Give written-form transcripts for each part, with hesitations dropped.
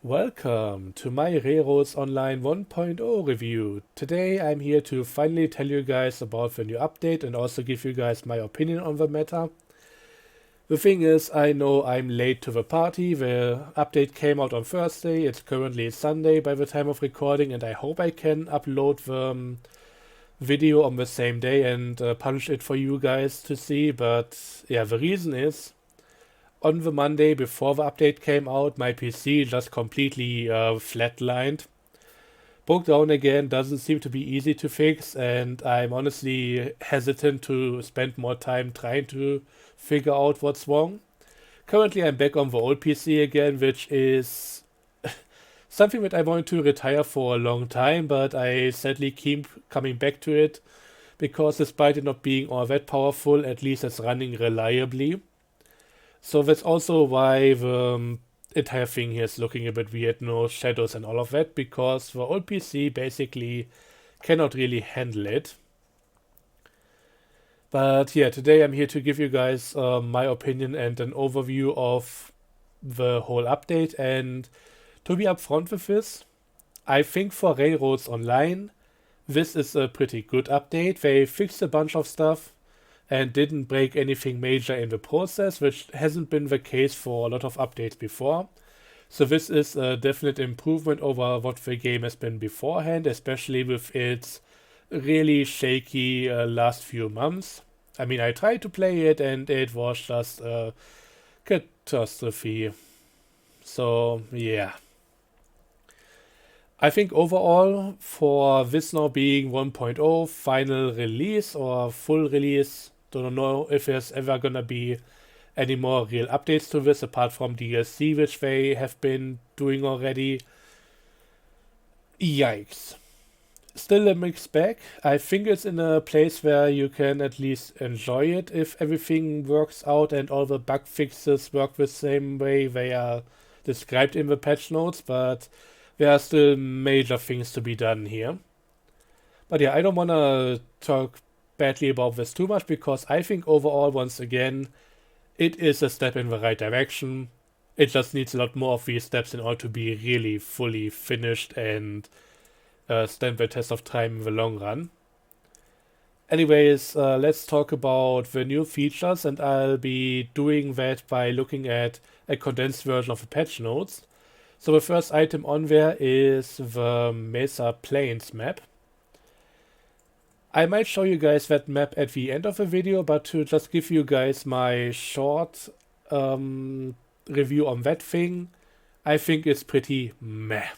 Welcome to my Railroads Online 1.0 review. Today I'm here to finally tell you guys about the new update and also give you guys my opinion on the matter. The thing is, I know I'm late to the party. The update came out on Thursday. It's currently Sunday by the time of recording, and I hope I can upload the video on the same day and publish it for you guys to see. But yeah, the reason is, on the Monday before the update came out, my PC just completely flatlined. Broke down again, doesn't seem to be easy to fix, and I'm honestly hesitant to spend more time trying to figure out what's wrong. Currently I'm back on the old PC again, which is something that I wanted to retire for a long time, but I sadly keep coming back to it, because despite it not being all that powerful, at least it's running reliably. So that's also why the entire thing here is looking a bit weird, no shadows and all of that, because the old PC basically cannot really handle it. But yeah, today I'm here to give you guys my opinion and an overview of the whole update. And to be upfront with this, I think for Railroads Online, this is a pretty good update. They fixed a bunch of stuff and didn't break anything major in the process, which hasn't been the case for a lot of updates before. So this is a definite improvement over what the game has been beforehand, especially with its really shaky last few months. I mean, I tried to play it and it was just a catastrophe. So yeah. I think overall, for this now being 1.0 final release or full release, don't know if there's ever gonna be any more real updates to this apart from DLC, which they have been doing already. Yikes. Still a mixed bag. I think it's in a place where you can at least enjoy it if everything works out and all the bug fixes work the same way they are described in the patch notes, but there are still major things to be done here. But yeah, I don't want to talk badly about this too much, because I think overall, once again, it is a step in the right direction. It just needs a lot more of these steps in order to be really fully finished and stand the test of time in the long run. Anyways, let's talk about the new features, and I'll be doing that by looking at a condensed version of the patch notes. So the first item on there is the Mesa Plains map. I might show you guys that map at the end of the video, but to just give you guys my short review on that thing, I think it's pretty meh.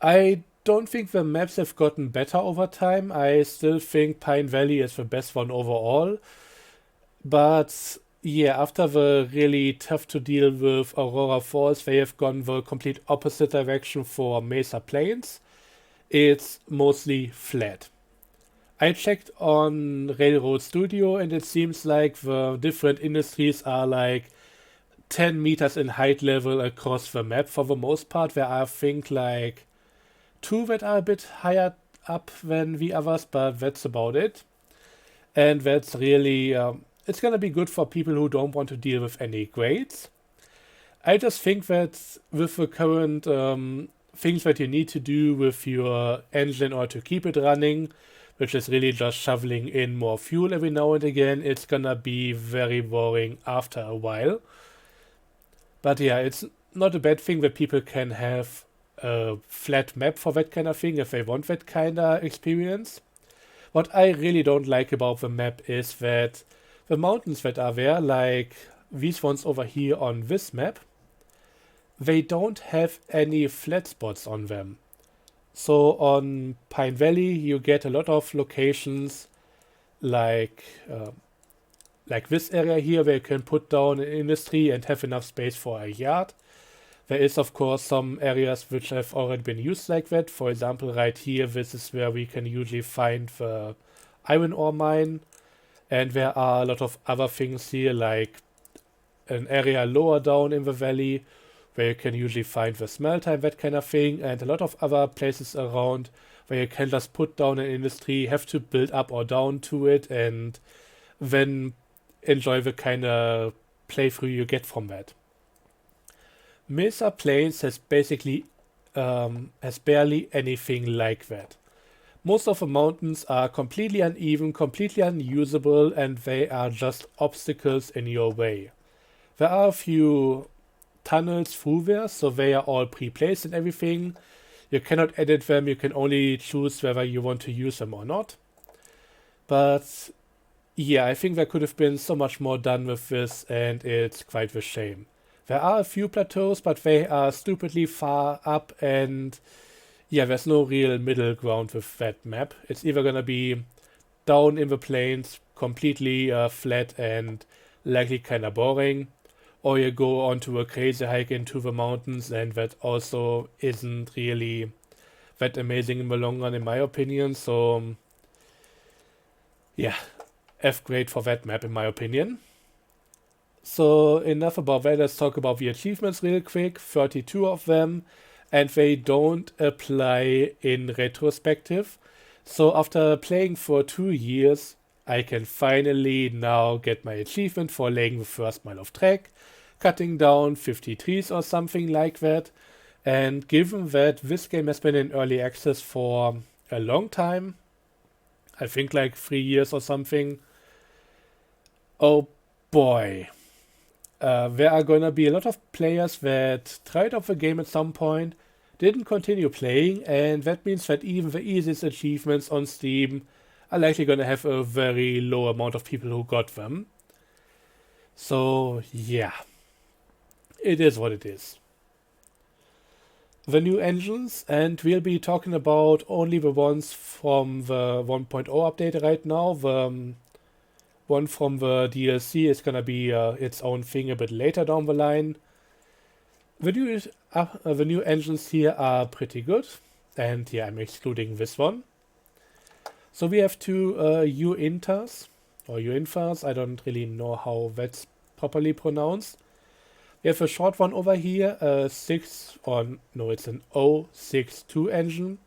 I don't think the maps have gotten better over time. I still think Pine Valley is the best one overall. But yeah, after the really tough to deal with Aurora Falls, they have gone the complete opposite direction for Mesa Plains. It's mostly flat. I checked on Railroad Studio and it seems like the different industries are like 10 meters in height level across the map for the most part. There are, I think, like 2 that are a bit higher up than the others, but that's about it. And that's really it's gonna be good for people who don't want to deal with any grades. I just think that with the current things that you need to do with your engine or to keep it running, which is really just shoveling in more fuel every now and again, it's gonna be very boring after a while. But yeah, it's not a bad thing that people can have a flat map for that kind of thing if they want that kind of experience. What I really don't like about the map is that the mountains that are there, like these ones over here on this map, they don't have any flat spots on them. So on Pine Valley you get a lot of locations like this area here where you can put down an industry and have enough space for a yard. There is of course some areas which have already been used like that. For example, right here, this is where we can usually find the iron ore mine. And there are a lot of other things here, like an area lower down in the valley where you can usually find the smelter and that kind of thing, and a lot of other places around where you can just put down an industry, have to build up or down to it, and then enjoy the kind of playthrough you get from that. Mesa Plains has basically has barely anything like that. Most of the mountains are completely uneven, completely unusable, and they are just obstacles in your way. There are a few tunnels through there, so they are all pre-placed and everything. You cannot edit them, you can only choose whether you want to use them or not. But yeah, I think there could have been so much more done with this, and it's quite a shame. There are a few plateaus, but they are stupidly far up, and yeah, there's no real middle ground with that map. It's either gonna be down in the plains, completely flat and likely kinda boring, or you go onto a crazy hike into the mountains, and that also isn't really that amazing in the long run, in my opinion. So yeah, F grade for that map, in my opinion. So enough about that, let's talk about the achievements real quick. 32 of them, and they don't apply in retrospective. So after playing for 2 years, I can finally now get my achievement for laying the first mile of track, cutting down 50 trees or something like that. And given that this game has been in early access for a long time, I think like 3 years or something, oh boy. There are gonna be a lot of players that tried out the game at some point, didn't continue playing, and that means that even the easiest achievements on Steam are likely gonna have a very low amount of people who got them. So yeah, it is what it is. The new engines, and we'll be talking about only the ones from the 1.0 update right now. The one from the DLC is gonna be its own thing a bit later down the line. The new engines here are pretty good, and yeah, I'm excluding this one. So we have two Uintahs, or Uintahs, I don't really know how that's properly pronounced. We have a short one over here, it's an 062 engine.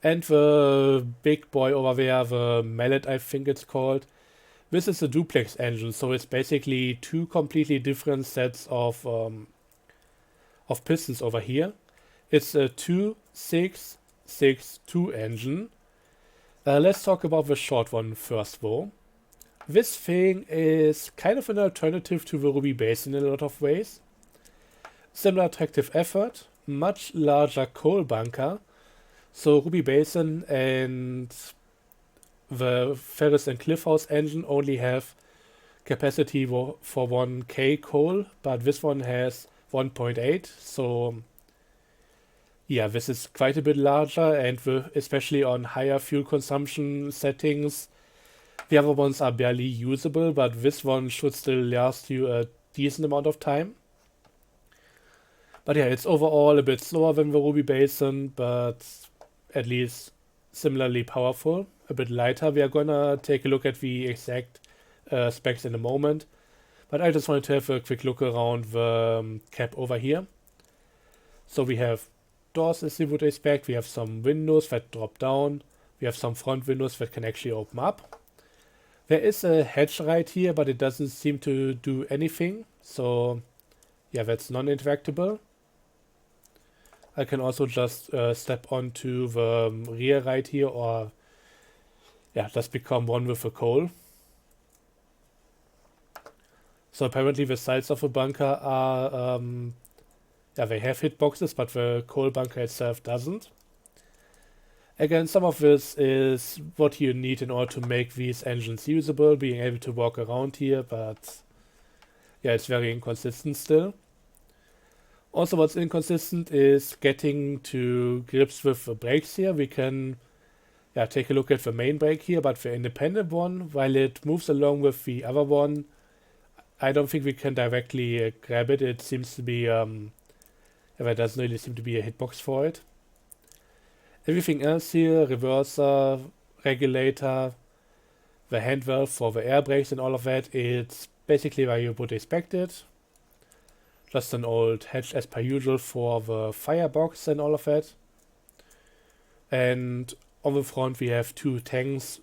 And the big boy over there, the Mallet I think it's called. This is a Duplex engine, so it's basically two completely different sets of pistons over here. It's a 2662 engine. Let's talk about the short one first though. This thing is kind of an alternative to the Ruby Basin in a lot of ways. Similar attractive effort, much larger coal bunker. So Ruby Basin and the Ferris and Cliffhouse engine only have capacity for 1k coal, but this one has 1.8, so yeah, this is quite a bit larger, and especially on higher fuel consumption settings, the other ones are barely usable, but this one should still last you a decent amount of time. But yeah, it's overall a bit slower than the Ruby Basin, but at least similarly powerful, a bit lighter. We are gonna take a look at the exact specs in a moment, but I just wanted to have a quick look around the cab over here. So we have doors as you would expect, we have some windows that drop down, we have some front windows that can actually open up. There is a hatch right here, but it doesn't seem to do anything, so yeah, that's non-interactable. I can also just step onto the rear right here, or yeah, just become one with the coal. So apparently the sides of the bunker are, they have hitboxes, but the coal bunker itself doesn't. Again, some of this is what you need in order to make these engines usable, being able to walk around here, but yeah, it's very inconsistent still. Also, what's inconsistent is getting to grips with the brakes here. We can take a look at the main brake here, but the independent one, while it moves along with the other one, I don't think we can directly grab it. It seems to be, there doesn't really seem to be a hitbox for it. Everything else here, reverser, regulator, the hand valve for the air brakes and all of that, it's basically where you would expect it. Just an old hatch as per usual for the firebox and all of that. And on the front we have two tanks.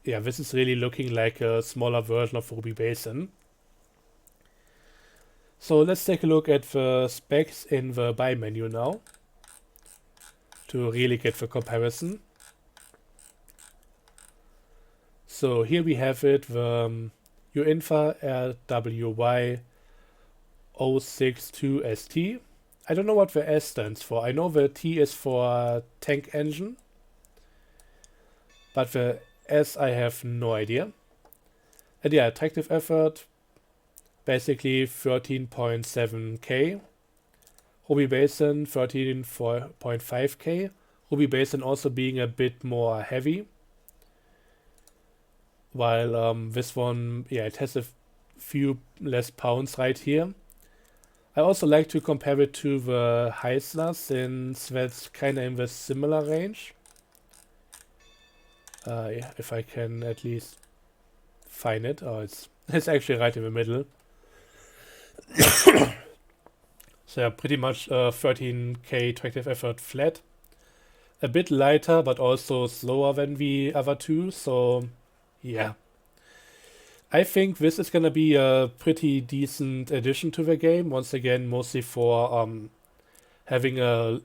Yeah, this is really looking like a smaller version of Ruby Basin. So let's take a look at the specs in the buy menu now to really get the comparison. So here we have it, the Uintah RWY 062ST. I don't know what the S stands for. I know the T is for tank engine, but the S I have no idea. And yeah, tractive effort, basically 13.7k. Ruby Basin 13.5k. Ruby Basin also being a bit more heavy. While this one, yeah, it has a few less pounds right here. I also like to compare it to the Heisler since that's kind of in the similar range. Yeah, if I can at least find it. Oh, it's actually right in the middle. So yeah, pretty much 13k tractive effort flat. A bit lighter, but also slower than the other two. So yeah, I think this is gonna be a pretty decent addition to the game. Once again, mostly for having a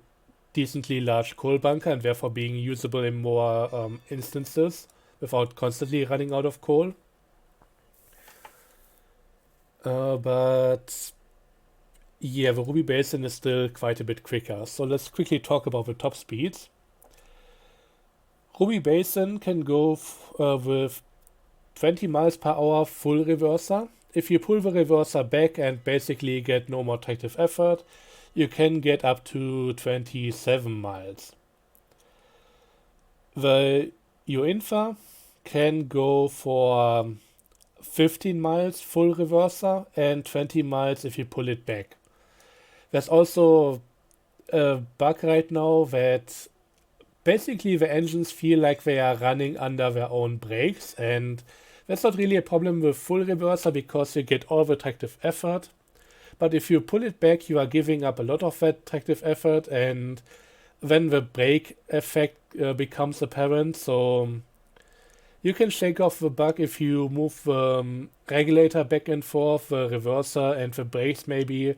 decently large coal bunker and therefore being usable in more instances without constantly running out of coal. But yeah, the Ruby Basin is still quite a bit quicker. So let's quickly talk about the top speeds. Ruby Basin can go with 20 miles per hour full reverser. If you pull the reverser back and basically get no more tractive effort, you can get up to 27 miles. The Uintah can go for 15 miles full reverser and 20 miles if you pull it back. There's also a bug right now that basically the engines feel like they are running under their own brakes, and that's not really a problem with full reverser because you get all the tractive effort. But if you pull it back, you are giving up a lot of that tractive effort, and then the brake effect becomes apparent. So you can shake off the bug if you move the regulator back and forth, the reverser and the brakes maybe.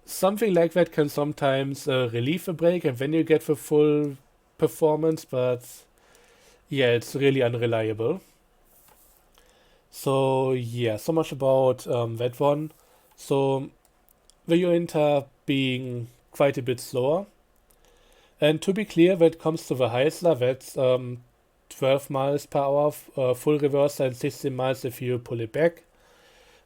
Something like that can sometimes relieve the brake, and then you get the full performance, but yeah, it's really unreliable. So yeah, so much about that one. So the Uintah being quite a bit slower. And to be clear, when it comes to the Heisler, that's 12 miles per hour full reverser and 16 miles if you pull it back.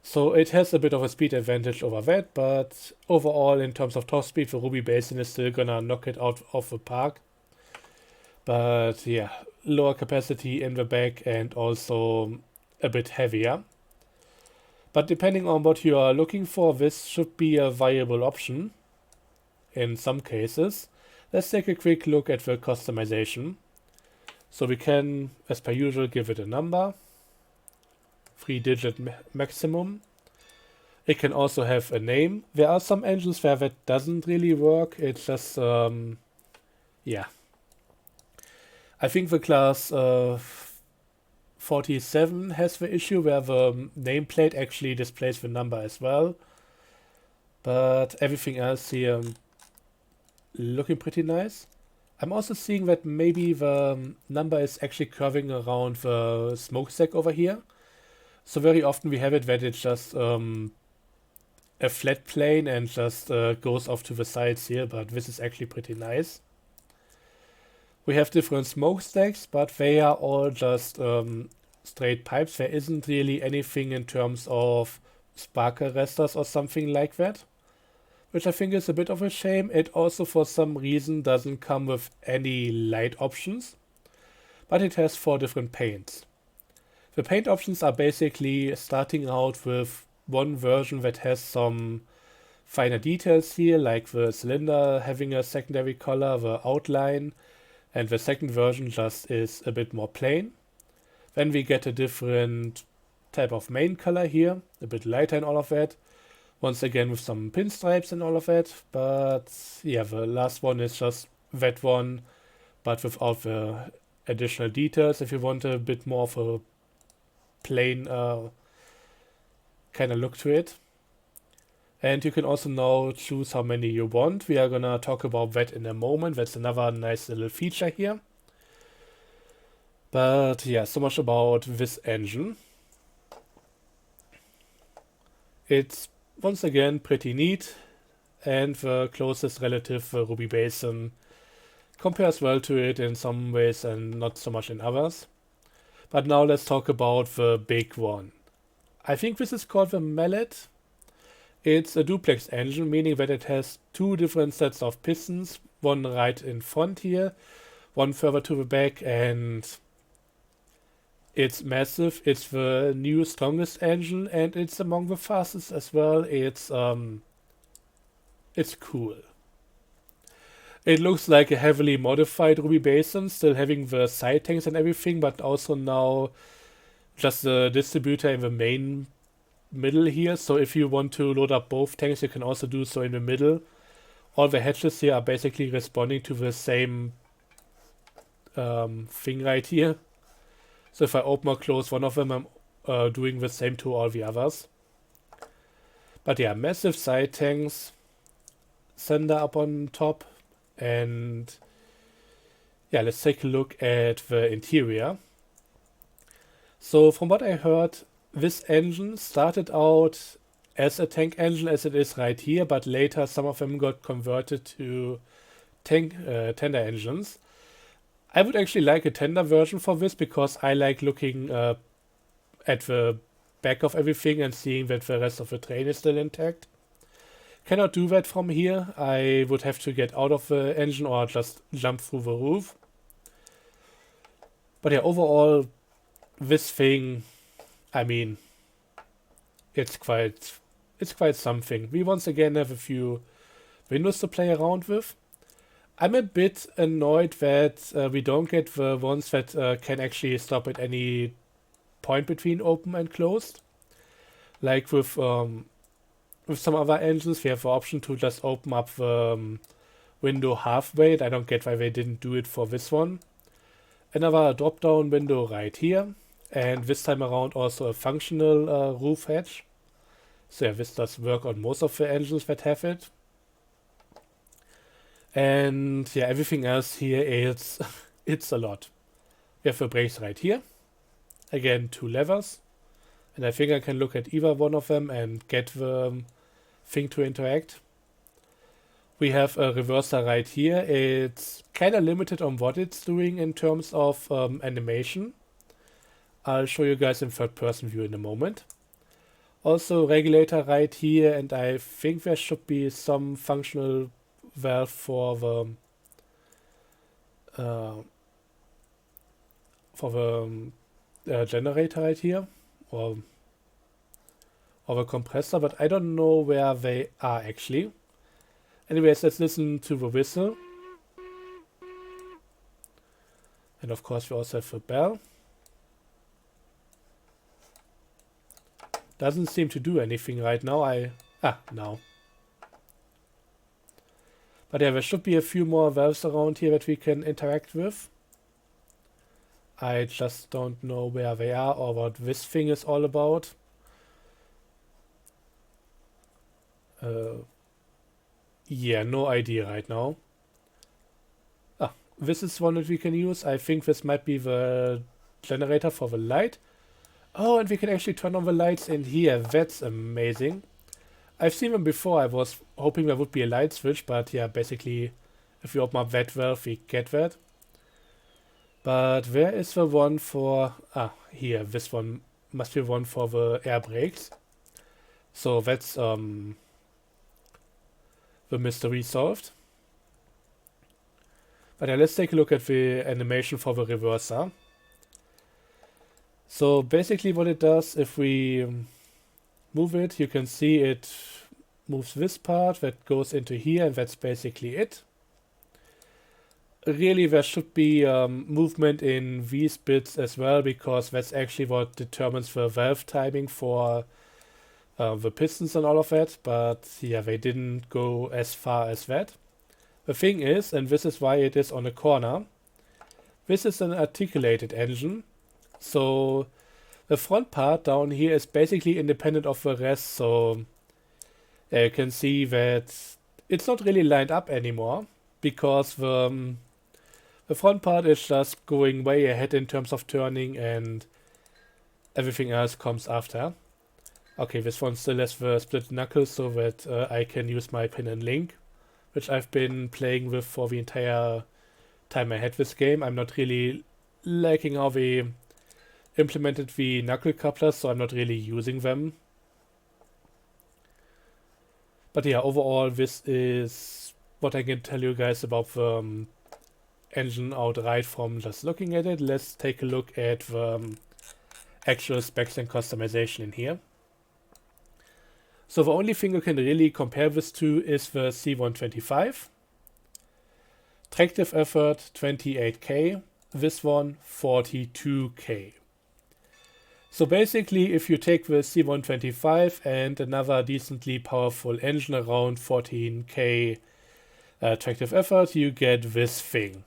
So it has a bit of a speed advantage over that, but overall in terms of top speed, the Ruby Basin is still gonna knock it out of the park. But yeah, lower capacity in the back and also a bit heavier. But depending on what you are looking for, this should be a viable option in some cases. Let's take a quick look at the customization. So we can, as per usual, give it a number, 3-digit maximum. It can also have a name. There are some engines where that doesn't really work. It's just, yeah. I think the class 47 has the issue where the nameplate actually displays the number as well. But everything else here looking pretty nice. I'm also seeing that maybe the number is actually curving around the smokestack over here. So very often we have it that it's just a flat plane and just goes off to the sides here, but this is actually pretty nice. We have different smokestacks, but they are all just straight pipes. There isn't really anything in terms of spark arresters or something like that, which I think is a bit of a shame. It also for some reason doesn't come with any light options, but it has 4 different paints. The paint options are basically starting out with one version that has some finer details here, like the cylinder having a secondary color, the outline, and the second version just is a bit more plain. Then we get a different type of main color here, a bit lighter and all of that. Once again with some pinstripes and all of that, but yeah, the last one is just that one, but without the additional details. If you want a bit more of a plain kind of look to it. And you can also now choose how many you want. We are gonna talk about that in a moment. That's another nice little feature here. But yeah, so much about this engine. It's once again pretty neat, and the closest relative, the Ruby Basin, compares well to it in some ways and not so much in others. But now let's talk about the big one. I think this is called the Mallet. It's a duplex engine, meaning that it has two different sets of pistons, one right in front here, one further to the back, and it's massive. It's the new strongest engine, and it's among the fastest as well. It's cool. It looks like a heavily modified Ruby Basin, still having the side tanks and everything, but also now just the distributor in the main middle here. So if you want to load up both tanks, you can also do so in the middle. All the hatches here are basically responding to the same thing right here. So if I open or close one of them, I'm doing the same to all the others. But yeah, massive side tanks, sender up on top, and yeah, let's take a look at the interior. So from what I heard, this engine started out as a tank engine as it is right here, but later some of them got converted to tender engines. I would actually like a tender version for this because I like looking at the back of everything and seeing that the rest of the train is still intact. Cannot do that from here. I would have to get out of the engine or just jump through the roof. But yeah, overall, this thing, I mean, it's quite something. We once again have a few windows to play around with. I'm a bit annoyed that we don't get the ones that can actually stop at any point between open and closed. Like with some other engines, we have the option to just open up the window halfway. I don't get why they didn't do it for this one. Another drop-down window right here. And this time around also a functional roof hatch. So yeah, this does work on most of the engines that have it. And yeah, everything else here is it's a lot. We have the brakes right here. Again, two levers. And I think I can look at either one of them and get the thing to interact. We have a reverser right here. It's kind of limited on what it's doing in terms of animation. I'll show you guys in third person view in a moment. Also regulator right here, and I think there should be some functional valve for the generator right here, or the compressor, but I don't know where they are actually. Anyways, let's listen to the whistle. And of course we also have a bell. Doesn't seem to do anything right now. Now. But yeah, there should be a few more valves around here that we can interact with. I just don't know where they are or what this thing is all about. Yeah, no idea right now. This is one that we can use. I think this might be the generator for the light. Oh, and we can actually turn on the lights in here. That's amazing. I've seen them before. I was hoping there would be a light switch, but yeah, basically, if we open up that valve, we get that. But where is the one for... here. This one must be one for the air brakes. So that's the mystery solved. But yeah, let's take a look at the animation for the reverser. So basically what it does, if we move it, you can see it moves this part that goes into here, and that's basically it. Really, there should be movement in these bits as well, because that's actually what determines the valve timing for the pistons and all of that. But yeah, they didn't go as far as that. The thing is, and this is why it is on a corner, this is an articulated engine. So the front part down here is basically independent of the rest. So You can see that it's not really lined up anymore because the front part is just going way ahead in terms of turning and everything else comes after. Okay, this one still has the split knuckles so that I can use my pin and link, which I've been playing with for the entire time I had this game. I'm not really liking how they implemented the knuckle couplers, so I'm not really using them. But yeah, overall this is what I can tell you guys about the engine outright from just looking at it. Let's take a look at the actual specs and customization in here. So the only thing you can really compare this to is the C125. Tractive effort 28k, this one 42k. So basically if you take the C125 and another decently powerful engine around 14k tractive effort, you get this thing.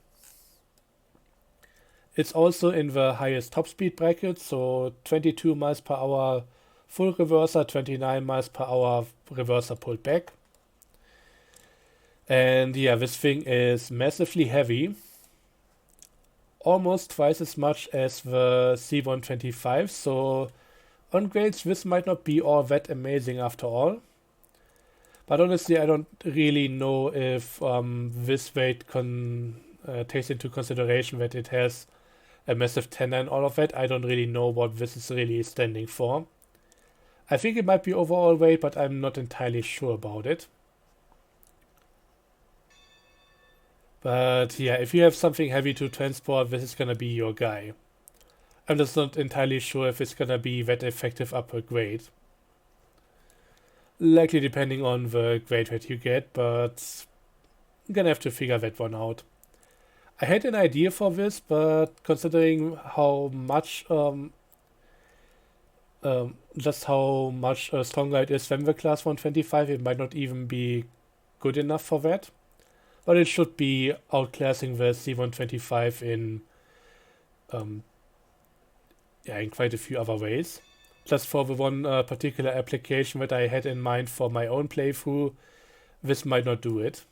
It's also in the highest top speed bracket, so 22 miles per hour full reverser, 29 miles per hour reverser pulled back. And yeah, this thing is massively heavy. Almost twice as much as the C125, so on grades this might not be all that amazing after all. But honestly, I don't really know if this weight takes into consideration that it has a massive tender and all of that. I don't really know what this is really standing for. I think it might be overall weight, but I'm not entirely sure about it. But yeah, if you have something heavy to transport, this is gonna be your guy. I'm just not entirely sure if it's gonna be that effective upper grade. Likely depending on the grade that you get, but I'm gonna have to figure that one out. I had an idea for this, but considering how much just how much stronger it is than the class 125, it might not even be good enough for that. But it should be outclassing the C125 in quite a few other ways. Just for the one particular application that I had in mind for my own playthrough, this might not do it.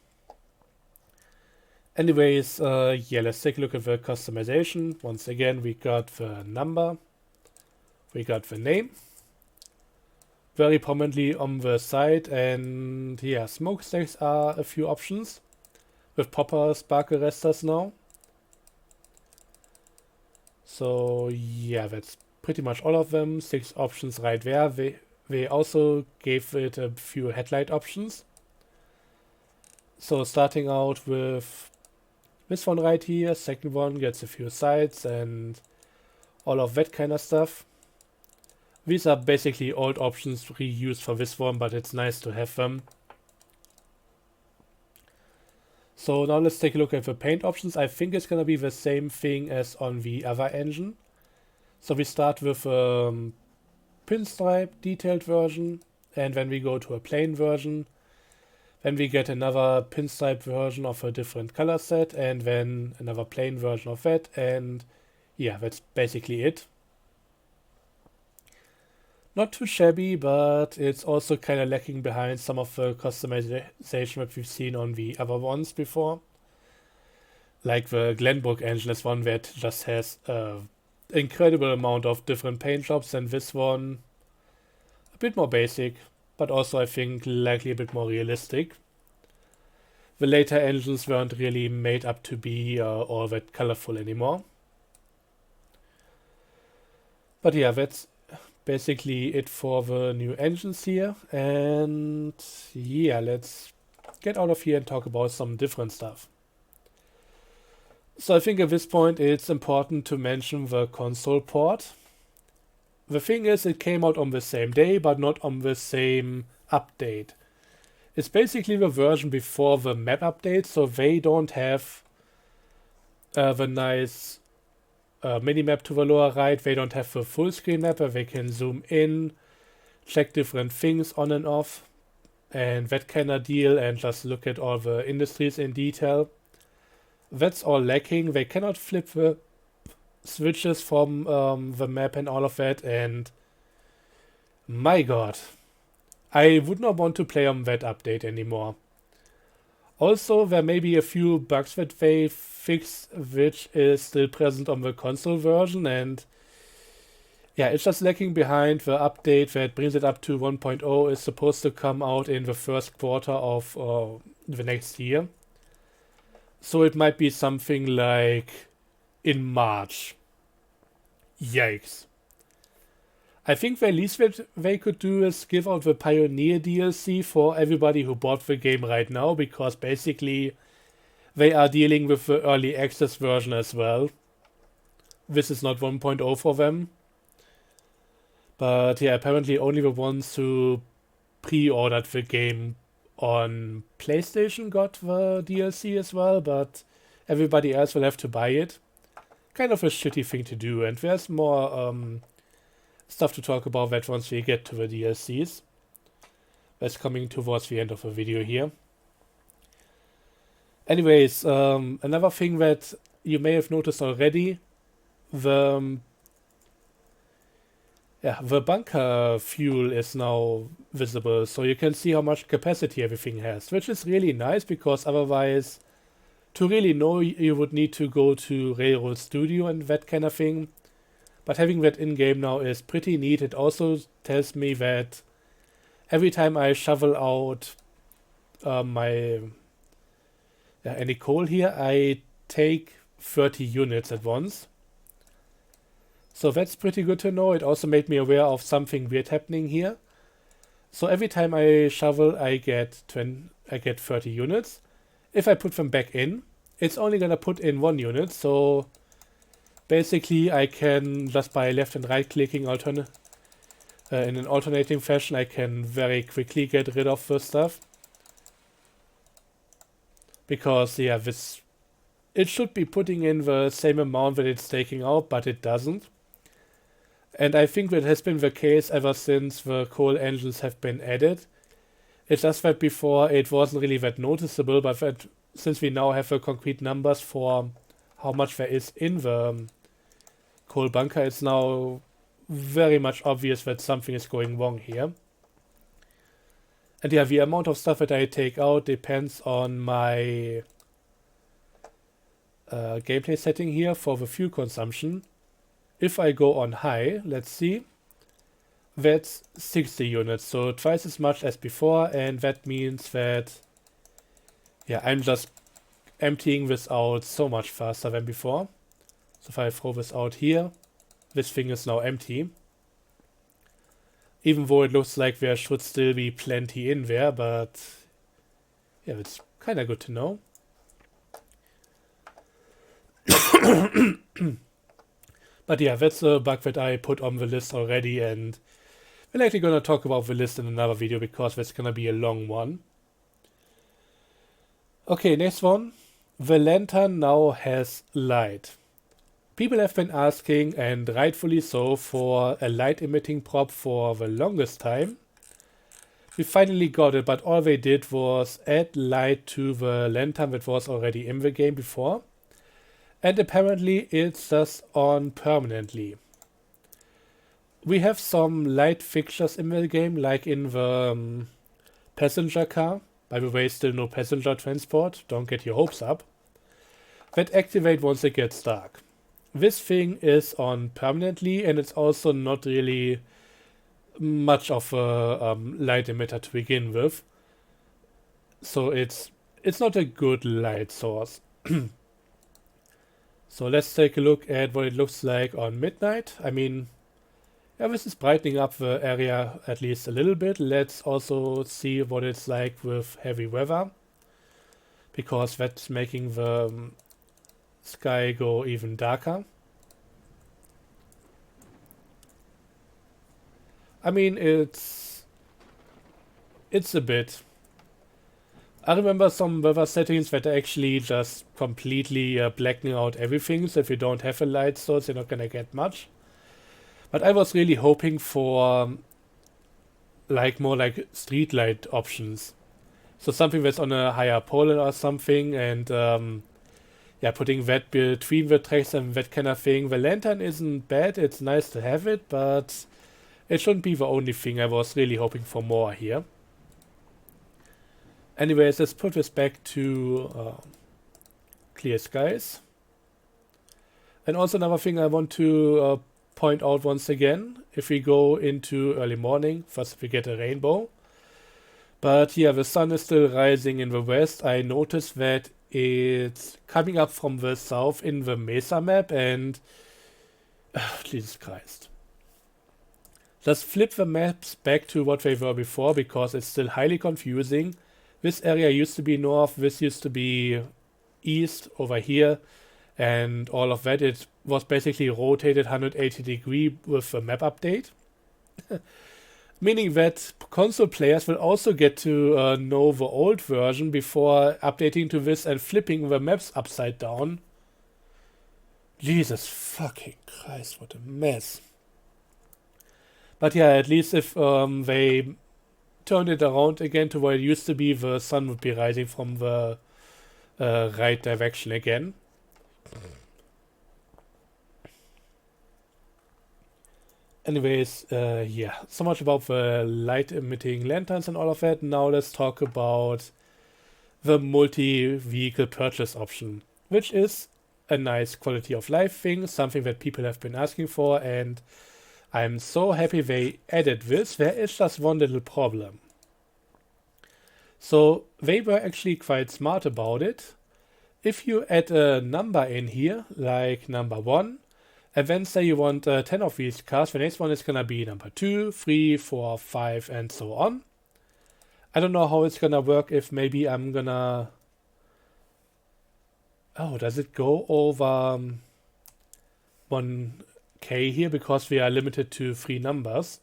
Anyways, yeah, let's take a look at the customization. Once again, we got the number, we got the name, very prominently on the side, and yeah, smokestacks are a few options with proper spark arresters now. So yeah, that's pretty much all of them. 6 options right there. They also gave it a few headlight options. So starting out with this one right here, second one gets a few sights and all of that kind of stuff. These are basically old options reused for this one, but it's nice to have them. So now let's take a look at the paint options. I think it's going to be the same thing as on the other engine. So we start with a pinstripe detailed version, and then we go to a plain version. Then we get another pinstripe version of a different color set, and then another plain version of that, and yeah, that's basically it. Not too shabby, but it's also kind of lacking behind some of the customization that we've seen on the other ones before. Like the Glenbrook engine is one that just has an incredible amount of different paint jobs, and this one a bit more basic, but also I think likely a bit more realistic. The later engines weren't really made up to be all that colorful anymore. But yeah, that's basically it for the new engines here, and yeah, let's get out of here and talk about some different stuff. So I think at this point it's important to mention the console port. The thing is, it came out on the same day, but not on the same update. It's basically the version before the map update, so they don't have the nice minimap to the lower right. They don't have the full screen map where they can zoom in, check different things on and off, and that kind of deal, and just look at all the industries in detail. That's all lacking. They cannot flip the switches from the map and all of that, and my god, I would not want to play on that update anymore. Also, there may be a few bugs that they fixed, which is still present on the console version, and yeah, it's just lagging behind. The update that brings it up to 1.0 is supposed to come out in the first quarter of the next year. So it might be something like in March. Yikes. I think the least that they could do is give out the Pioneer DLC for everybody who bought the game right now, because basically they are dealing with the early access version as well. This is not 1.0 for them. But yeah, apparently only the ones who pre-ordered the game on PlayStation got the DLC as well, but everybody else will have to buy it. Kind of a shitty thing to do, and there's more stuff to talk about that once we get to the DLCs. That's coming towards the end of the video here. Anyways, another thing that you may have noticed already, the bunker fuel is now visible, so you can see how much capacity everything has, which is really nice, because otherwise, to really know, you would need to go to Railroad Studio and that kind of thing. But having that in-game now is pretty neat. It also tells me that every time I shovel out any coal here, I take 30 units at once. So that's pretty good to know. It also made me aware of something weird happening here. So every time I shovel, I get 30 units. If I put them back in, it's only gonna put in 1 unit. So basically, I can just by left and right clicking in an alternating fashion, I can very quickly get rid of this stuff. Because yeah, it should be putting in the same amount that it's taking out, but it doesn't. And I think that has been the case ever since the coal engines have been added. It's just that before it wasn't really that noticeable, but that since we now have the concrete numbers for how much there is in the coal bunker, it's now very much obvious that something is going wrong here. And yeah, the amount of stuff that I take out depends on my gameplay setting here for the fuel consumption. If I go on high, let's see, that's 60 units, so twice as much as before, and that means that, yeah, I'm just emptying this out so much faster than before. So if I throw this out here, this thing is now empty. Even though it looks like there should still be plenty in there, but yeah, it's kind of good to know. But yeah, that's a bug that I put on the list already, and we're likely going to talk about the list in another video because that's going to be a long one. Okay, next one. The lantern now has light. People have been asking, and rightfully so, for a light emitting prop for the longest time. We finally got it, but all they did was add light to the lantern that was already in the game before. And apparently it's just on permanently. We have some light fixtures in the game, like in the passenger car. By the way, still no passenger transport, don't get your hopes up. That activate once it gets dark. This thing is on permanently, and it's also not really much of a light emitter to begin with. So it's not a good light source. So let's take a look at what it looks like on midnight. I mean, yeah, this is brightening up the area at least a little bit. Let's also see what it's like with heavy weather, because that's making the sky go even darker. I mean, it's a bit. I remember some weather settings that are actually just completely blacking out everything, so if you don't have a light source, you're not gonna get much. But I was really hoping for more like street light options. So something that's on a higher pole or something, and yeah, putting that between the tracks and that kind of thing. The lantern isn't bad, it's nice to have it, but It shouldn't be the only thing. I was really hoping for more here. Anyways, let's put this back to clear skies. And also another thing I want to point out once again, if we go into early morning, first we get a rainbow. But yeah, the sun is still rising in the west. I noticed that it's coming up from the south in the Mesa map and... Jesus Christ. Just flip the maps back to what they were before because it's still highly confusing. This area used to be north, this used to be east over here, and all of that. It was basically rotated 180 degrees with the map update. Meaning that console players will also get to know the old version before updating to this and flipping the maps upside down. Jesus fucking Christ, what a mess. But yeah, at least if they turn it around again to where it used to be, the sun would be rising from the right direction again. Anyways, yeah, so much about the light emitting lanterns and all of that. Now let's talk about the multi-vehicle purchase option, which is a nice quality of life thing, something that people have been asking for, and I'm so happy they added this. There is just one little problem. So they were actually quite smart about it. If you add a number in here, like number 1, and then say you want 10 of these cars, the next one is gonna be number 2, 3, 4, 5, and so on. I don't know how it's gonna work if maybe I'm gonna... Oh, does it go over 1K here because we are limited to 3 numbers?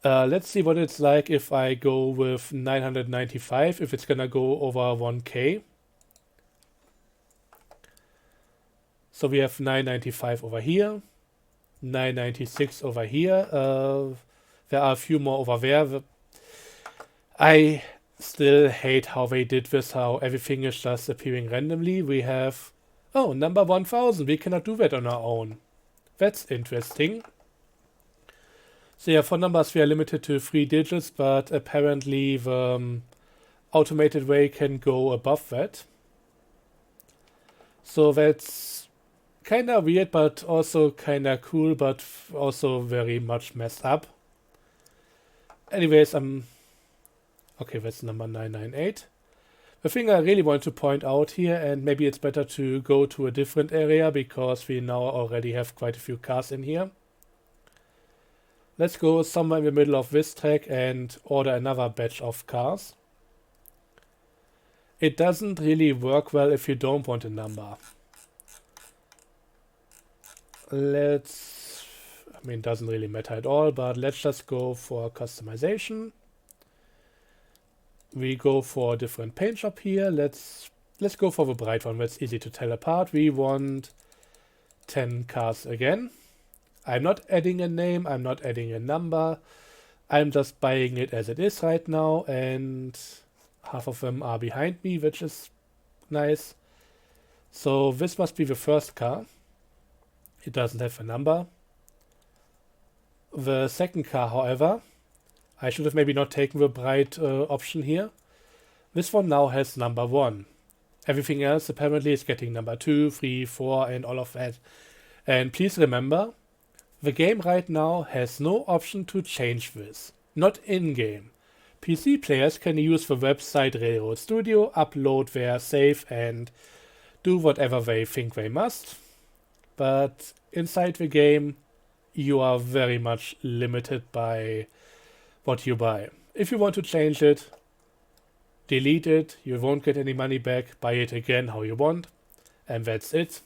Let's see what it's like if I go with 995, if it's gonna go over 1K. So we have 995 over here, 996 over here. There are a few more over there. I still hate how they did this, how everything is just appearing randomly. We have, oh, number 1000. We cannot do that on our own. That's interesting. So yeah, for numbers we are limited to 3 digits, but apparently the automated way can go above that. So that's kinda weird, but also kinda cool, but also very much messed up. Anyways, okay, that's number 998. The thing I really want to point out here, and maybe it's better to go to a different area because we now already have quite a few cars in here. Let's go somewhere in the middle of this track and order another batch of cars. It doesn't really work well if you don't want a number. I mean, it doesn't really matter at all, but let's just go for customization. We go for a different paint shop here. Let's go for the bright one. That's easy to tell apart. We want 10 cars again. I'm not adding a name. I'm not adding a number. I'm just buying it as it is right now. And half of them are behind me, which is nice. So this must be the first car. It doesn't have a number. The second car, however, I should have maybe not taken the bright option here. This one now has number 1. Everything else apparently is getting number 2, 3, 4 and all of that. And please remember, the game right now has no option to change this. Not in-game. PC players can use the website Railroad Studio, upload their save and do whatever they think they must. But inside the game, you are very much limited by what you buy. If you want to change it, delete it, you won't get any money back, buy it again how you want, and that's it.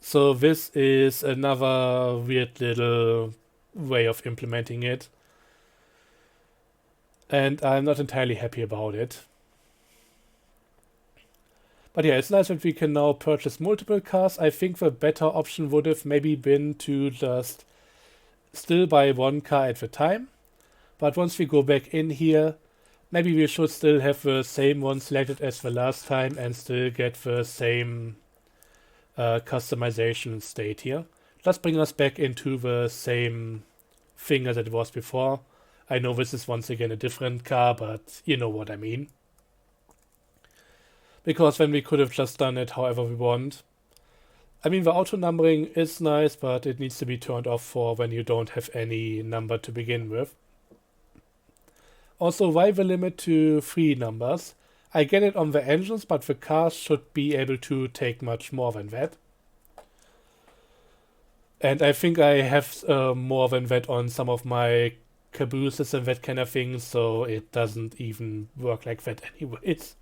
So this is another weird little way of implementing it. And I'm not entirely happy about it. But yeah, it's nice that we can now purchase multiple cars. I think the better option would have maybe been to just still buy 1 car at a time. But once we go back in here, maybe we should still have the same one selected as the last time and still get the same customization state here. Just bring us back into the same thing as it was before. I know this is once again a different car, but you know what I mean. Because then we could have just done it however we want. I mean, the auto numbering is nice, but it needs to be turned off for when you don't have any number to begin with. Also, why the limit to 3 numbers? I get it on the engines, but the cars should be able to take much more than that. And I think I have more than that on some of my cabooses and that kind of thing, so it doesn't even work like that anyways.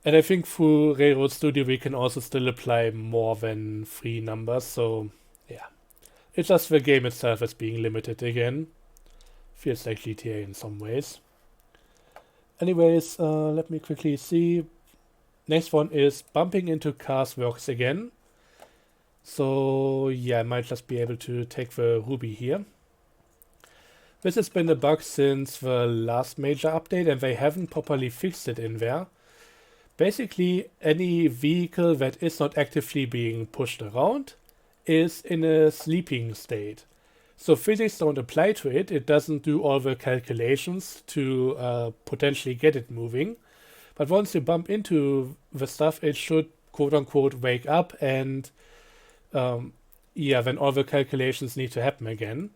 And I think through Railroad Studio we can also still apply more than 3 numbers, so yeah. It's just the game itself is being limited again. Feels like GTA in some ways. Anyways, let me quickly see. Next one is bumping into cars works again. So yeah, I might just be able to take the Ruby here. This has been a bug since the last major update and they haven't properly fixed it in there. Basically, any vehicle that is not actively being pushed around is in a sleeping state. So physics don't apply to it. It doesn't do all the calculations to potentially get it moving. But once you bump into the stuff, it should quote-unquote wake up and yeah, then all the calculations need to happen again.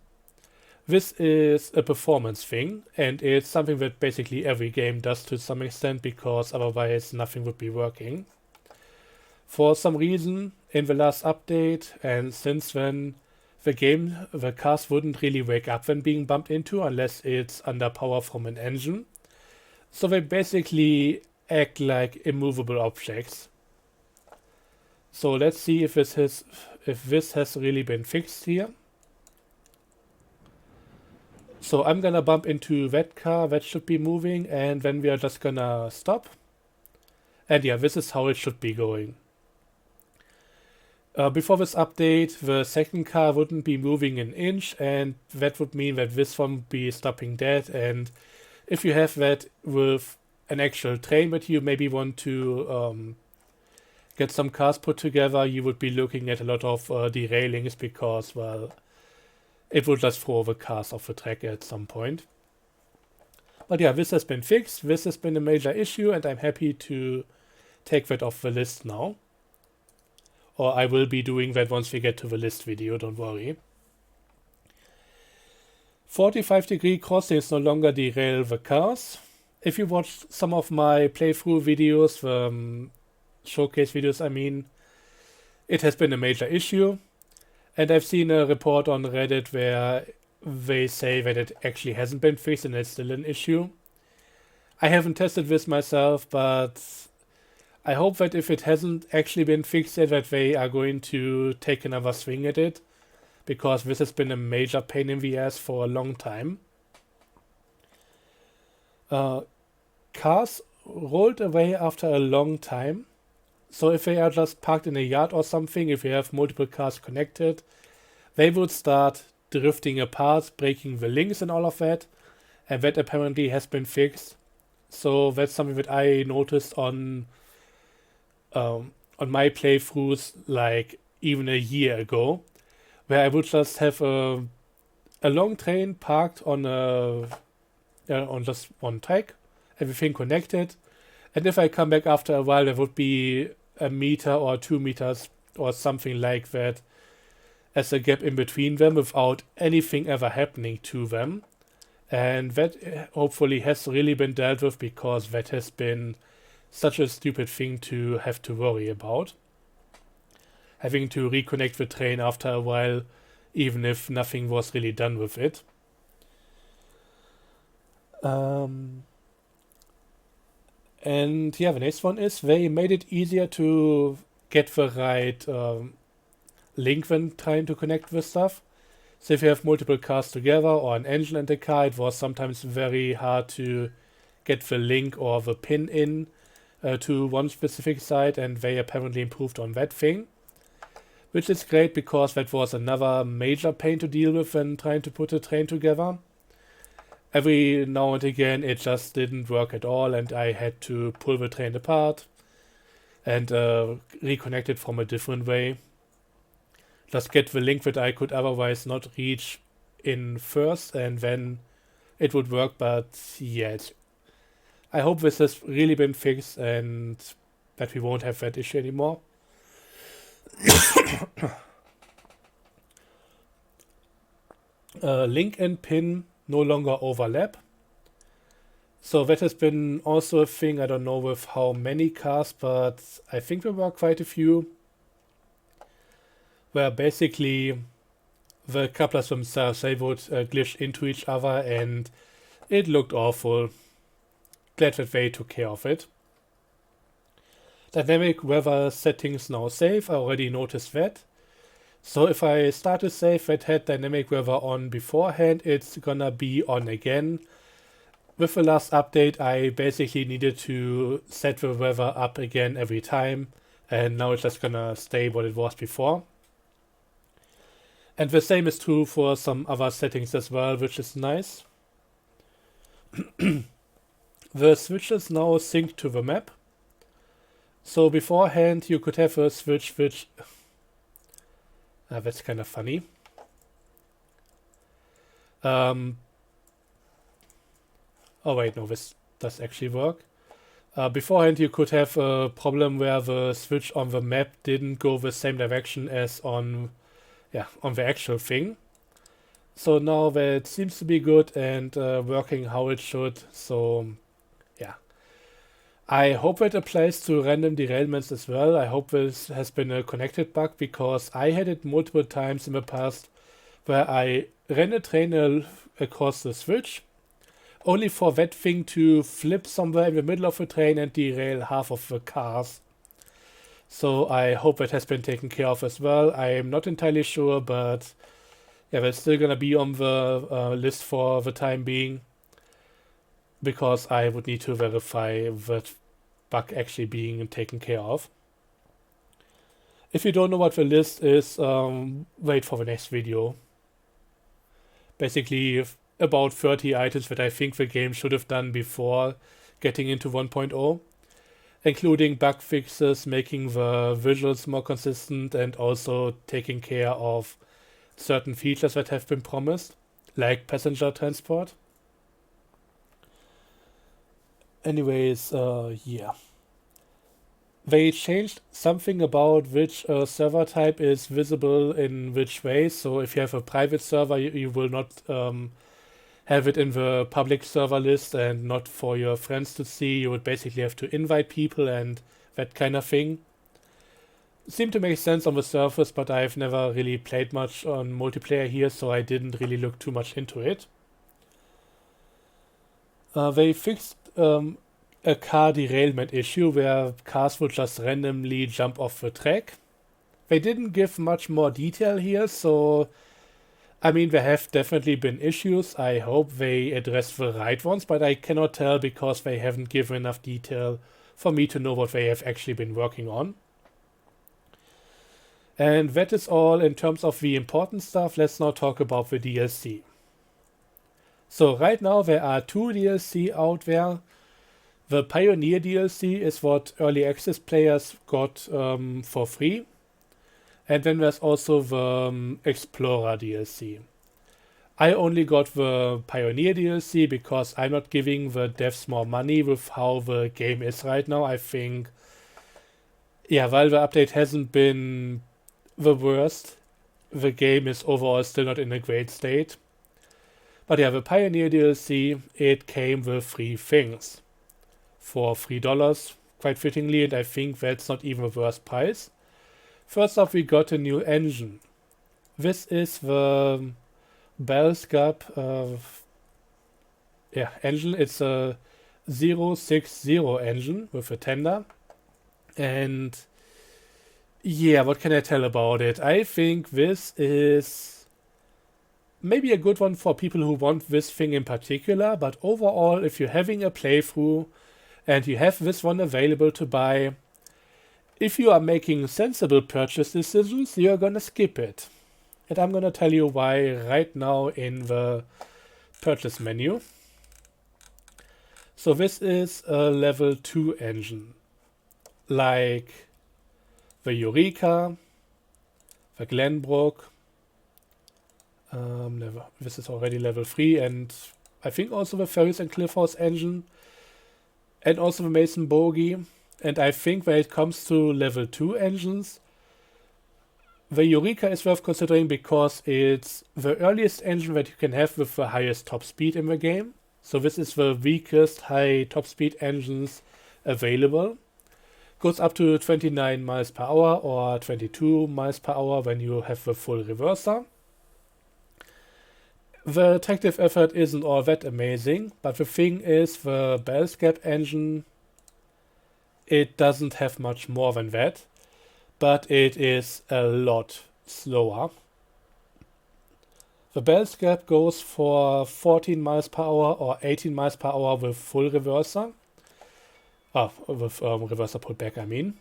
This is a performance thing, and it's something that basically every game does to some extent, because otherwise nothing would be working. For some reason, in the last update, and since then, the cars wouldn't really wake up when being bumped into, unless it's under power from an engine. So they basically act like immovable objects. So let's see if this has really been fixed here. So I'm gonna bump into that car, that should be moving, and then we are just gonna stop. And yeah, this is how it should be going. Before this update, the second car wouldn't be moving an inch, and that would mean that this one would be stopping dead. And if you have that with an actual train that you maybe want to get some cars put together, you would be looking at a lot of derailings, because, well, it will just throw the cars off the track at some point. But yeah, this has been fixed. This has been a major issue, and I'm happy to take that off the list now. Or I will be doing that once we get to the list video, don't worry. 45-degree crossings no longer derail the cars. If you watched some of my playthrough videos, showcase videos I mean, it has been a major issue. And I've seen a report on Reddit where they say that it actually hasn't been fixed and it's still an issue. I haven't tested this myself, but I hope that if it hasn't actually been fixed yet, that they are going to take another swing at it, because this has been a major pain in the ass for a long time. Cars rolled away after a long time. So if they are just parked in a yard or something, if you have multiple cars connected, they would start drifting apart, breaking the links and all of that. And that apparently has been fixed. So that's something that I noticed on my playthroughs, like even a year ago, where I would just have a long train parked on just one track, everything connected. And if I come back after a while, there would be a meter or 2 meters or something like that as a gap in between them without anything ever happening to them. And that hopefully has really been dealt with, because that has been such a stupid thing to have to worry about. Having to reconnect the train after a while, even if nothing was really done with it. And yeah, the next one is they made it easier to get the right link when trying to connect with stuff. So if you have multiple cars together or an engine and a car, it was sometimes very hard to get the link or the pin in to one specific site, and they apparently improved on that thing. Which is great, because that was another major pain to deal with when trying to put a train together. Every now and again it just didn't work at all, and I had to pull the train apart and reconnect it from a different way. Just get the link that I could otherwise not reach in first and then it would work, but yeah, I hope this has really been fixed and that we won't have that issue anymore. Link and pin no longer overlap. So that has been also a thing. I don't know with how many cars, but I think there were quite a few where basically the couplers themselves, they would glitch into each other and it looked awful. Glad that they took care of it. Dynamic weather settings now safe. I already noticed that. So if I start a save that had dynamic weather on beforehand, it's gonna be on again. With the last update, I basically needed to set the weather up again every time, and now it's just gonna stay what it was before. And the same is true for some other settings as well, which is nice. The switches now sync to the map. So beforehand you could have a switch which... that's kind of funny. Oh wait, no, this does actually work. Beforehand you could have a problem where the switch on the map didn't go the same direction as on the actual thing. So now that seems to be good and working how it should. So yeah, I hope it applies to random derailments as well. I hope this has been a connected bug, because I had it multiple times in the past where I ran a train across the switch, only for that thing to flip somewhere in the middle of the train and derail half of the cars. So I hope that has been taken care of as well. I'm not entirely sure, but yeah, that's still gonna be on the list for the time being, because I would need to verify that bug actually being taken care of. If you don't know what the list is, wait for the next video. Basically, about 30 items that I think the game should have done before getting into 1.0, including bug fixes, making the visuals more consistent, and also taking care of certain features that have been promised, like passenger transport. Anyways, yeah. They changed something about which server type is visible in which way. So if you have a private server, you will not have it in the public server list and not for your friends to see. You would basically have to invite people and that kind of thing. Seemed to make sense on the surface, but I've never really played much on multiplayer here, so I didn't really look too much into it. They fixed a car derailment issue where cars would just randomly jump off the track. They didn't give much more detail here, so I mean, there have definitely been issues. I hope they address the right ones, but I cannot tell because they haven't given enough detail for me to know what they have actually been working on. And that is all in terms of the important stuff. Let's now talk about the DLC. So right now there are 2 DLC out there. The Pioneer DLC is what early access players got for free. And then there's also the Explorer DLC. I only got the Pioneer DLC because I'm not giving the devs more money with how the game is right now. I think, yeah, while the update hasn't been the worst, the game is overall still not in a great state. But yeah, the Pioneer DLC, it came with 3 things for $3, quite fittingly, and I think that's not even the worst price. First off, we got a new engine. This is the Bellscup engine. It's a 060 engine with a tender. And yeah, what can I tell about it? I think this is maybe a good one for people who want this thing in particular, but overall, if you're having a playthrough and you have this one available to buy, if you are making sensible purchase decisions, you're gonna skip it. And I'm gonna tell you why right now in the purchase menu. So this is a level 2 engine, like the Eureka, the Glenbrook, This is already level 3, and I think also the Ferris and Cliffhouse engine, and also the Mason Bogie. And I think when it comes to level 2 engines, the Eureka is worth considering because it's the earliest engine that you can have with the highest top speed in the game. So this is the weakest high top speed engines available. Goes up to 29 miles per hour or 22 miles per hour when you have the full reverser. The tractive effort isn't all that amazing, but the thing is the Bell's Gap engine, it doesn't have much more than that, but it is a lot slower. The Bell's Gap goes for 14 miles per hour or 18 miles per hour with full reverser. With reverser putback, I mean.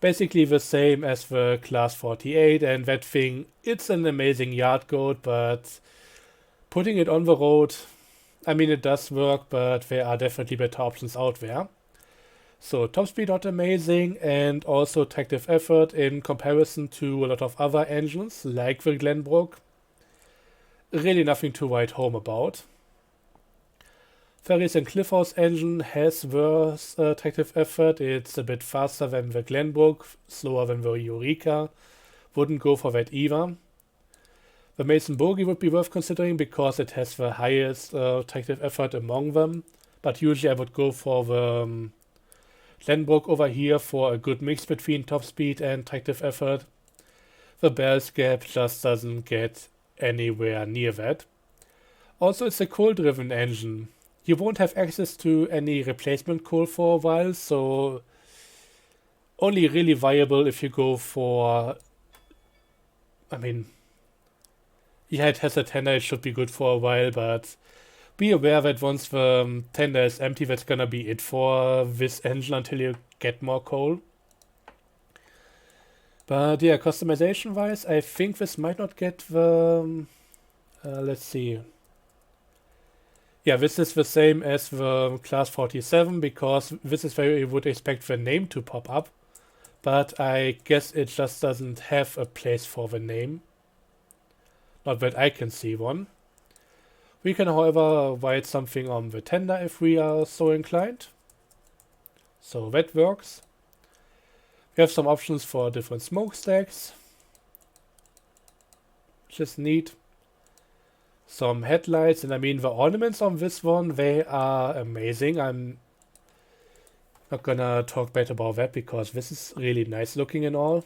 Basically the same as the Class 48, and that thing, it's an amazing yard goat, but putting it on the road, I mean, it does work, but there are definitely better options out there. So top speed not amazing, and also tractive effort in comparison to a lot of other engines like the Glenbrook. Really nothing to write home about. Ferris and Cliffhouse engine has worse tractive effort. It's a bit faster than the Glenbrook, slower than the Eureka. Wouldn't go for that either. The Mason Bogie would be worth considering because it has the highest tractive effort among them. But usually I would go for the Glenbrook over here for a good mix between top speed and tractive effort. The Bell's Gap just doesn't get anywhere near that. Also, it's a coal-driven engine. You won't have access to any replacement coal for a while, so only really viable if you go for, I mean, yeah, it has a tender, it should be good for a while, but be aware that once the tender is empty, that's gonna be it for this engine until you get more coal. But yeah, customization wise, I think this might not get the, let's see. Yeah, this is the same as the Class 47 because this is where you would expect the name to pop up. But I guess it just doesn't have a place for the name. Not that I can see one. We can, however, write something on the tender if we are so inclined. So that works. We have some options for different smokestacks, which is neat. Some headlights, and I mean the ornaments on this one, they are amazing. I'm not gonna talk bad about that because this is really nice looking and all.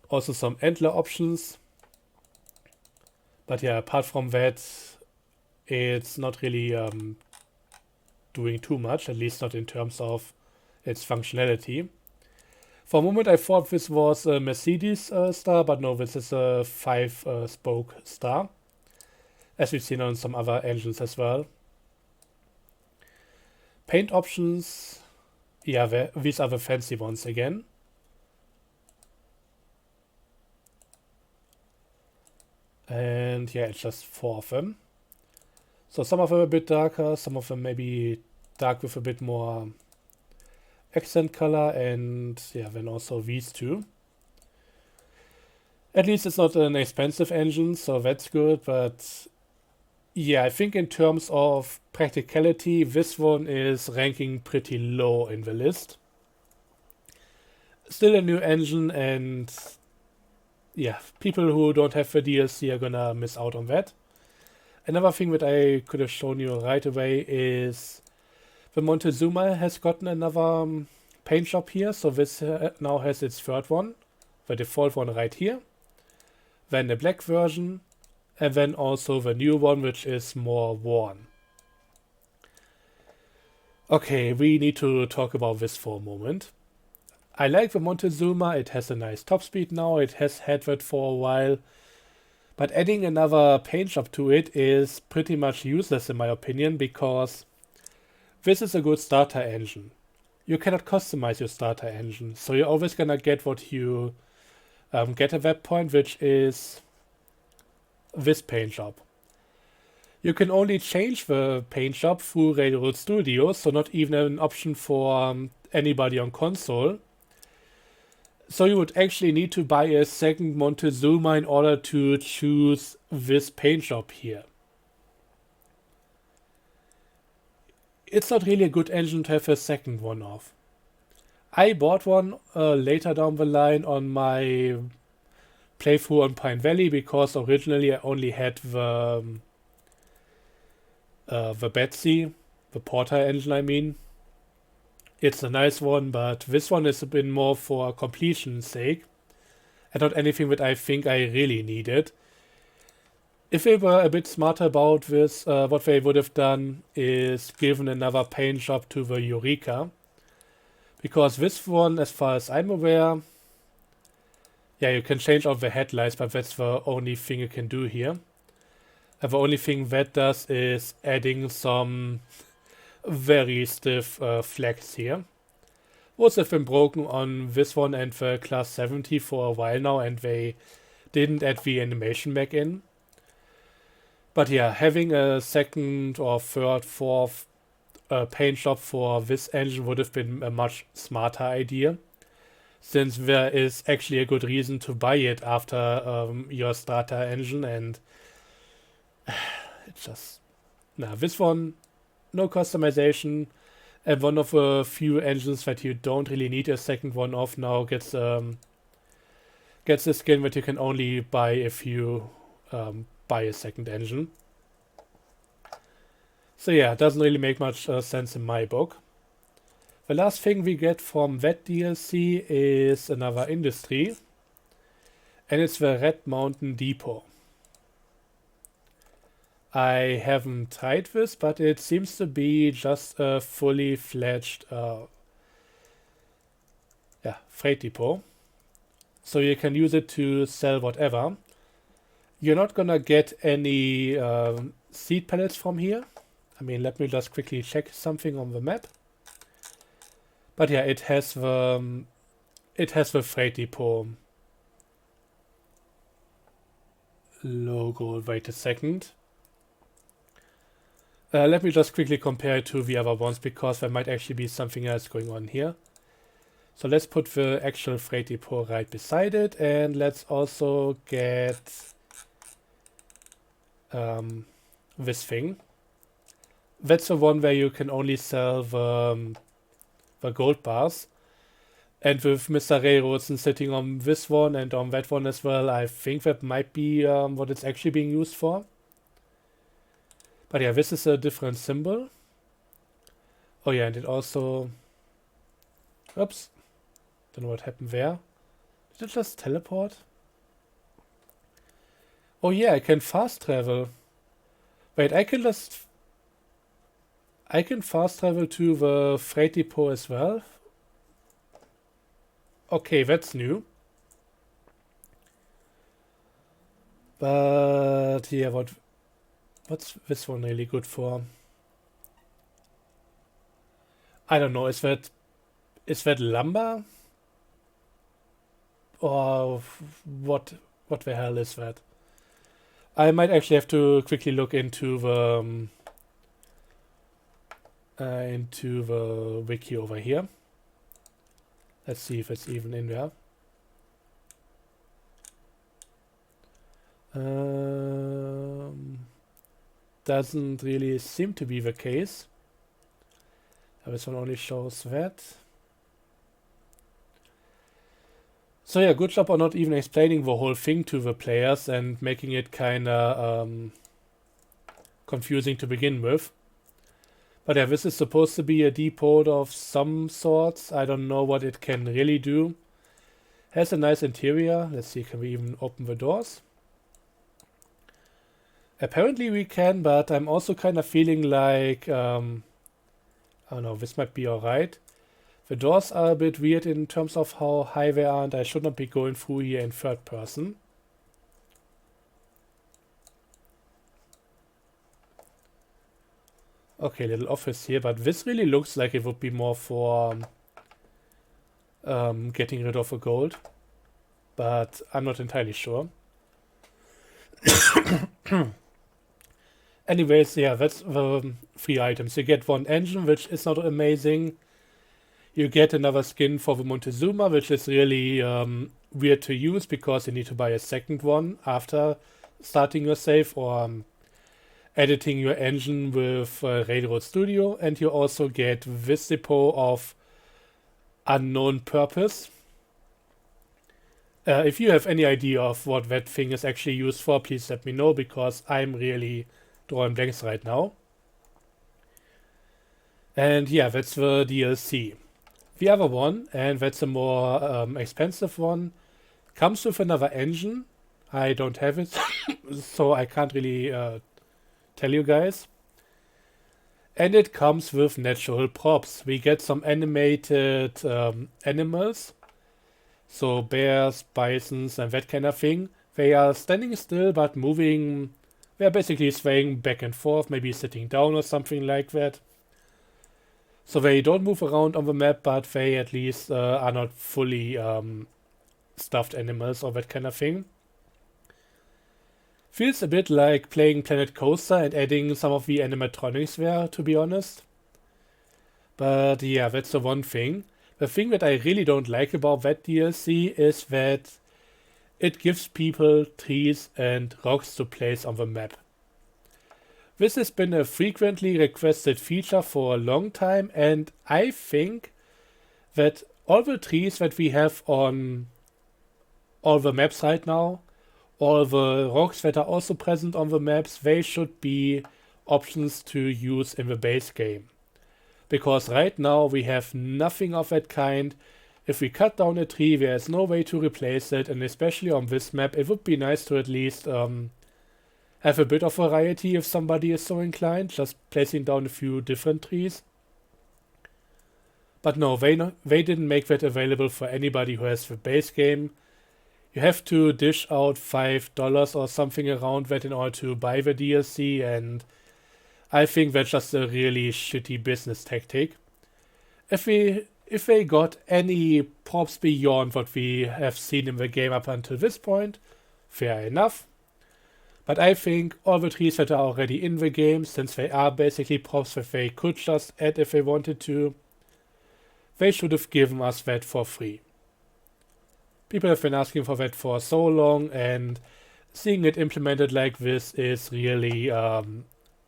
Also some antler options. But yeah, apart from that, it's not really doing too much, at least not in terms of its functionality. For a moment I thought this was a Mercedes star, but no, this is a 5-spoke star, as we've seen on some other engines as well. Paint options, yeah, these are the fancy ones again. And yeah, it's just 4 of them. So some of them are a bit darker, some of them maybe dark with a bit more accent color, and yeah, then also these two. At least it's not an expensive engine, so that's good, but yeah, I think in terms of practicality, this one is ranking pretty low in the list. Still a new engine, and yeah, people who don't have the DLC are gonna miss out on that. Another thing that I could have shown you right away is the Montezuma has gotten another paint job here, so this now has its third one, the default one right here, then the black version, and then also the new one, which is more worn. Okay, we need to talk about this for a moment. I like the Montezuma, it has a nice top speed now, it has had that for a while, but adding another paint job to it is pretty much useless in my opinion, because this is a good starter engine. You cannot customize your starter engine, so you're always gonna get what you get at that point, which is this paint job. You can only change the paint job through Railroad Studios, so not even an option for anybody on console. So you would actually need to buy a second Montezuma in order to choose this paint job here. It's not really a good engine to have a second one of. I bought one later down the line on my playthrough on Pine Valley because originally I only had the Betsy, the Porter engine I mean. It's a nice one, but this one is a bit more for completion's sake and not anything that I think I really needed. If they were a bit smarter about this, what they would have done is given another paint job to the Eureka. Because this one, as far as I'm aware, yeah, you can change out the headlights, but that's the only thing you can do here. And the only thing that does is adding some very stiff flags here. Those have been broken on this one and the Class 70 for a while now, and they didn't add the animation back in. But yeah, having a second or third, fourth paint job for this engine would have been a much smarter idea, since there is actually a good reason to buy it after your starter engine, and it's just... Nah, this one, no customization, and one of the few engines that you don't really need a second one of now gets a skin that you can only buy if you buy a second engine. So yeah, it doesn't really make much sense in my book. The last thing we get from that DLC is another industry, and it's the Red Mountain Depot. I haven't tried this, but it seems to be just a fully fledged freight depot. So you can use it to sell whatever. You're not gonna get any seed pallets from here. I mean, let me just quickly check something on the map. But yeah, it has the freight depot logo. Wait a second. Let me just quickly compare it to the other ones, because there might actually be something else going on here. So let's put the actual freight depot right beside it, and let's also get this thing. That's the one where you can only sell the gold bars. And with Mr. Railroadson sitting on this one and on that one as well, I think that might be what it's actually being used for. But yeah, this is a different symbol. Oh yeah, and it also... Oops. Don't know what happened there. Did it just teleport? Oh yeah, I can fast travel. Wait, I can fast travel to the freight depot as well. Okay, that's new. But yeah, what's this one really good for? I don't know. Is that lumber? Or what the hell is that? I might actually have to quickly look into the wiki over here. Let's see if it's even in there. Doesn't really seem to be the case. This one only shows that. So yeah, good job on not even explaining the whole thing to the players and making it kinda confusing to begin with. But yeah, this is supposed to be a depot of some sorts. I don't know what it can really do. Has a nice interior. Let's see, can we even open the doors? Apparently we can, but I'm also kind of feeling like... I don't know, this might be alright. The doors are a bit weird in terms of how high they are, and I should not be going through here in third person. Okay, little office here, but this really looks like it would be more for getting rid of the gold. But I'm not entirely sure. Anyways, yeah, that's the 3 items. You get one engine, which is not amazing. You get another skin for the Montezuma, which is really weird to use because you need to buy a second one after starting your save or editing your engine with Railroad Studio. And you also get this depot of unknown purpose. If you have any idea of what that thing is actually used for, please let me know, because I'm really drawing blanks right now. And yeah, that's the DLC. The other one, and that's a more expensive one, comes with another engine. I don't have it, so I can't really tell you guys. And it comes with natural props. We get some animated animals. So bears, bisons, and that kind of thing. They are standing still but moving. They're basically swaying back and forth, maybe sitting down or something like that. So they don't move around on the map, but they at least are not fully stuffed animals or that kind of thing. Feels a bit like playing Planet Coaster and adding some of the animatronics there, to be honest. But yeah, that's the one thing. The thing that I really don't like about that DLC is that it gives people trees and rocks to place on the map. This has been a frequently requested feature for a long time, and I think that all the trees that we have on all the maps right now, all the rocks that are also present on the maps, they should be options to use in the base game. Because right now we have nothing of that kind. If we cut down a tree, there is no way to replace it, and especially on this map, it would be nice to at least have a bit of variety if somebody is so inclined, just placing down a few different trees. But no, they didn't make that available for anybody who has the base game. You have to dish out $5 or something around that in order to buy the DLC, and I think that's just a really shitty business tactic. If they got any props beyond what we have seen in the game up until this point, fair enough. But I think all the trees that are already in the game, since they are basically props that they could just add if they wanted to, they should have given us that for free. People have been asking for that for so long, and seeing it implemented like this is really a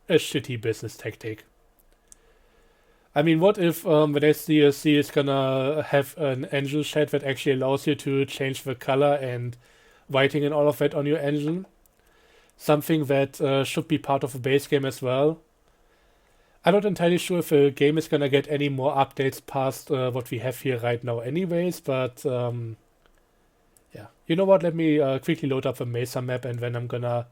shitty business tactic. I mean, what if the next DLC is gonna have an engine shed that actually allows you to change the color and lighting and all of that on your engine? Something that should be part of the base game as well. I'm not entirely sure if the game is gonna get any more updates past what we have here right now anyways, but yeah. You know what, let me quickly load up the Mesa map, and then I'm gonna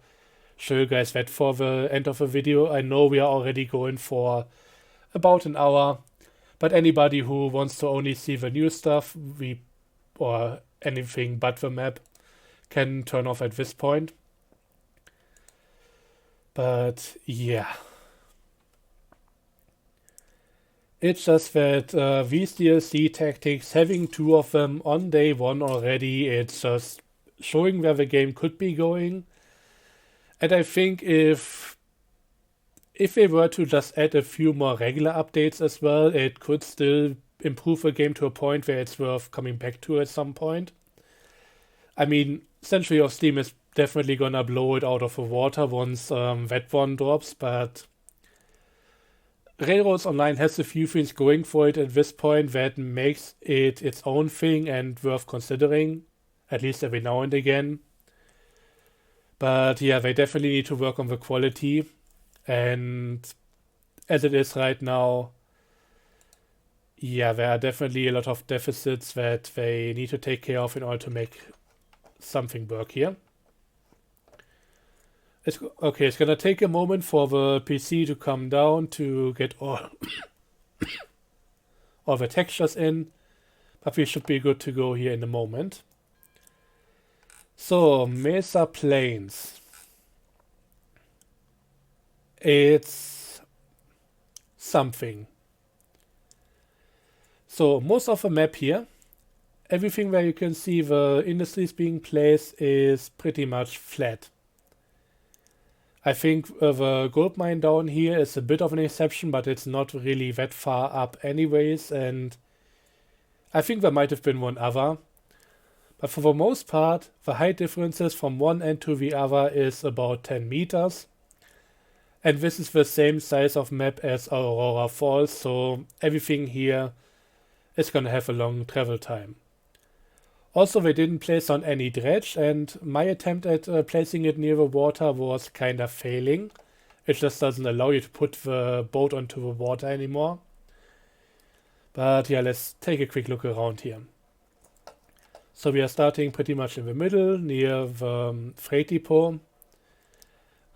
show you guys that for the end of the video. I know we are already going for about an hour, but anybody who wants to only see the new stuff, or anything but the map, can turn off at this point. But yeah, it's just that these DLC tactics, having two of them on day one already, it's just showing where the game could be going. And I think if they were to just add a few more regular updates as well, it could still improve the game to a point where it's worth coming back to at some point. I mean, Century of Steam is definitely gonna blow it out of the water once that one drops, but Railroads Online has a few things going for it at this point that makes it its own thing and worth considering, at least every now and again. But yeah, they definitely need to work on the quality, and as it is right now, yeah, there are definitely a lot of deficits that they need to take care of in order to make something work here. It's gonna take a moment for the PC to come down to get all the textures in, but we should be good to go here in a moment. So, Mesa Plains. It's something. So, most of the map here, everything where you can see the industries being placed is pretty much flat. I think the gold mine down here is a bit of an exception, but it's not really that far up anyways, and I think there might have been one other, but for the most part, the height differences from one end to the other is about 10 meters. And this is the same size of map as Aurora Falls, so everything here is gonna have a long travel time. Also, they didn't place on any dredge, and my attempt at placing it near the water was kinda failing. It just doesn't allow you to put the boat onto the water anymore. But yeah, let's take a quick look around here. So we are starting pretty much in the middle, near the freight depot.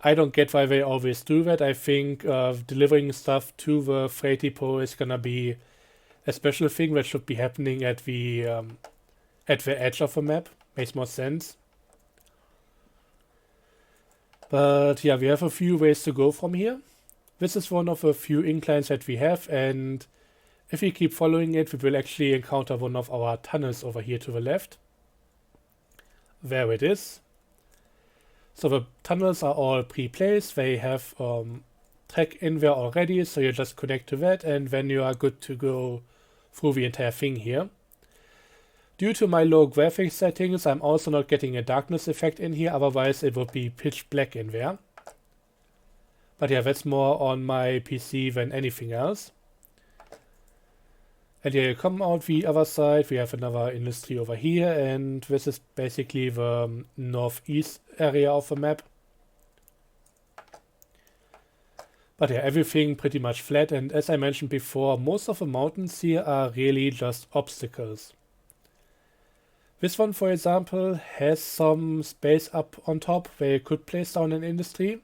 I don't get why they always do that. I think delivering stuff to the freight depot is gonna be a special thing that should be happening at the edge of the map. Makes more sense. But yeah, we have a few ways to go from here. This is one of the few inclines that we have, and if we keep following it, we will actually encounter one of our tunnels over here to the left. There it is. So the tunnels are all pre-placed. They have track in there already, so you just connect to that, and then you are good to go through the entire thing here. Due to my low graphics settings, I'm also not getting a darkness effect in here, otherwise it would be pitch black in there. But yeah, that's more on my PC than anything else. And yeah, you come out the other side, we have another industry over here, and this is basically the northeast area of the map. But yeah, everything pretty much flat, and as I mentioned before, most of the mountains here are really just obstacles. This one, for example, has some space up on top where you could place down an industry.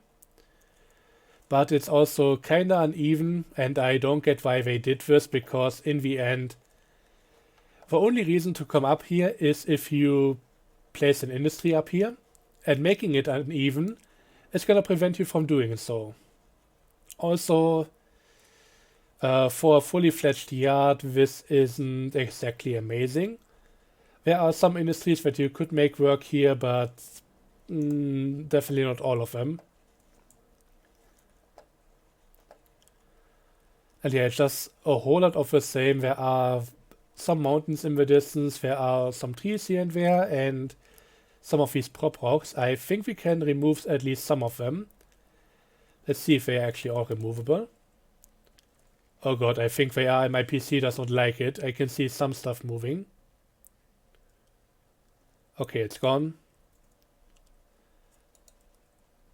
But it's also kinda uneven, and I don't get why they did this, because in the end, the only reason to come up here is if you place an industry up here, and making it uneven is gonna prevent you from doing so. Also, for a fully fledged yard, this isn't exactly amazing. There are some industries that you could make work here, but definitely not all of them. And yeah, it's just a whole lot of the same. There are some mountains in the distance, there are some trees here and there, and some of these prop rocks. I think we can remove at least some of them. Let's see if they are actually all removable. Oh god, I think they are, and my PC does not like it. I can see some stuff moving. Okay, it's gone.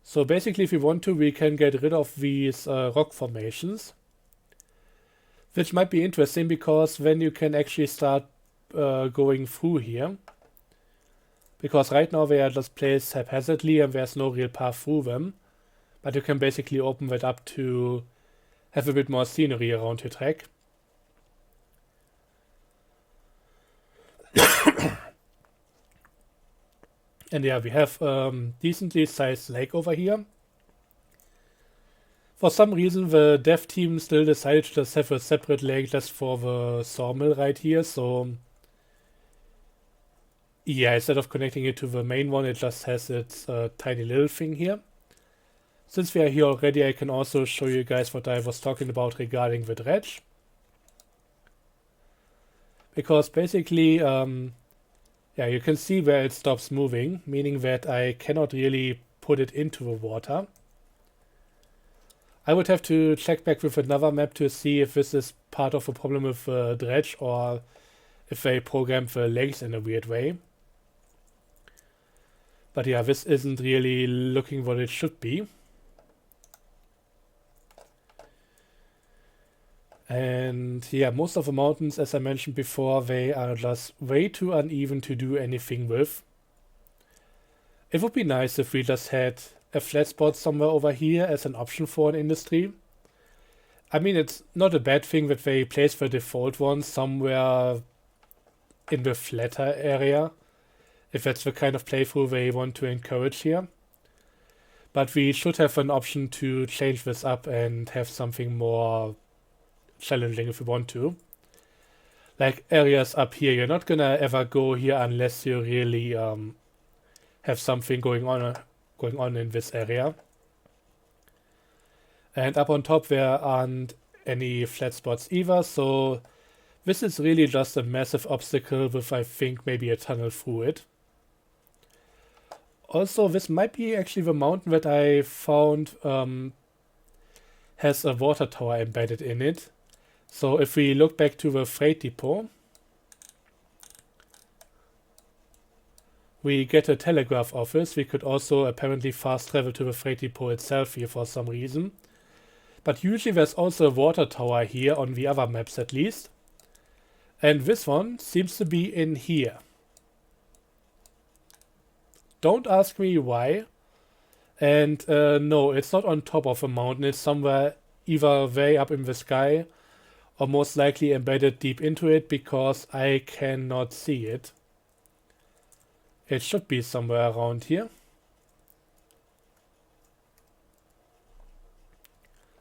So basically, if we want to, we can get rid of these rock formations. Which might be interesting, because then you can actually start going through here. Because right now they are just placed haphazardly and there's no real path through them. But you can basically open that up to have a bit more scenery around your track. And yeah, we have decently sized lake over here. For some reason, the dev team still decided to just have a separate lake just for the sawmill right here. So yeah, instead of connecting it to the main one, it just has its tiny little thing here. Since we are here already, I can also show you guys what I was talking about regarding the dredge. Because basically, yeah, you can see where it stops moving, meaning that I cannot really put it into the water. I would have to check back with another map to see if this is part of a problem with the dredge, or if they programmed the legs in a weird way. But yeah, this isn't really looking what it should be. And yeah, most of the mountains, as I mentioned before, they are just way too uneven to do anything with. It would be nice if we just had a flat spot somewhere over here as an option for an industry. I mean, it's not a bad thing that they place the default one somewhere in the flatter area, if that's the kind of playthrough they want to encourage here. But we should have an option to change this up and have something more challenging if we want to. Like areas up here, you're not gonna ever go here unless you really have something going on in this area. And up on top there aren't any flat spots either, so This is really just a massive obstacle with, I think, maybe a tunnel through it. Also, this might be actually the mountain that I found has a water tower embedded in it. So if we look back to the freight depot, we get a telegraph office. We could also apparently fast travel to the freight depot itself here for some reason. But usually there's also a water tower here on the other maps at least. And this one seems to be in here. Don't ask me why. And no, it's not on top of a mountain. It's somewhere either way up in the sky or most likely embedded deep into it because I cannot see it. It should be somewhere around here.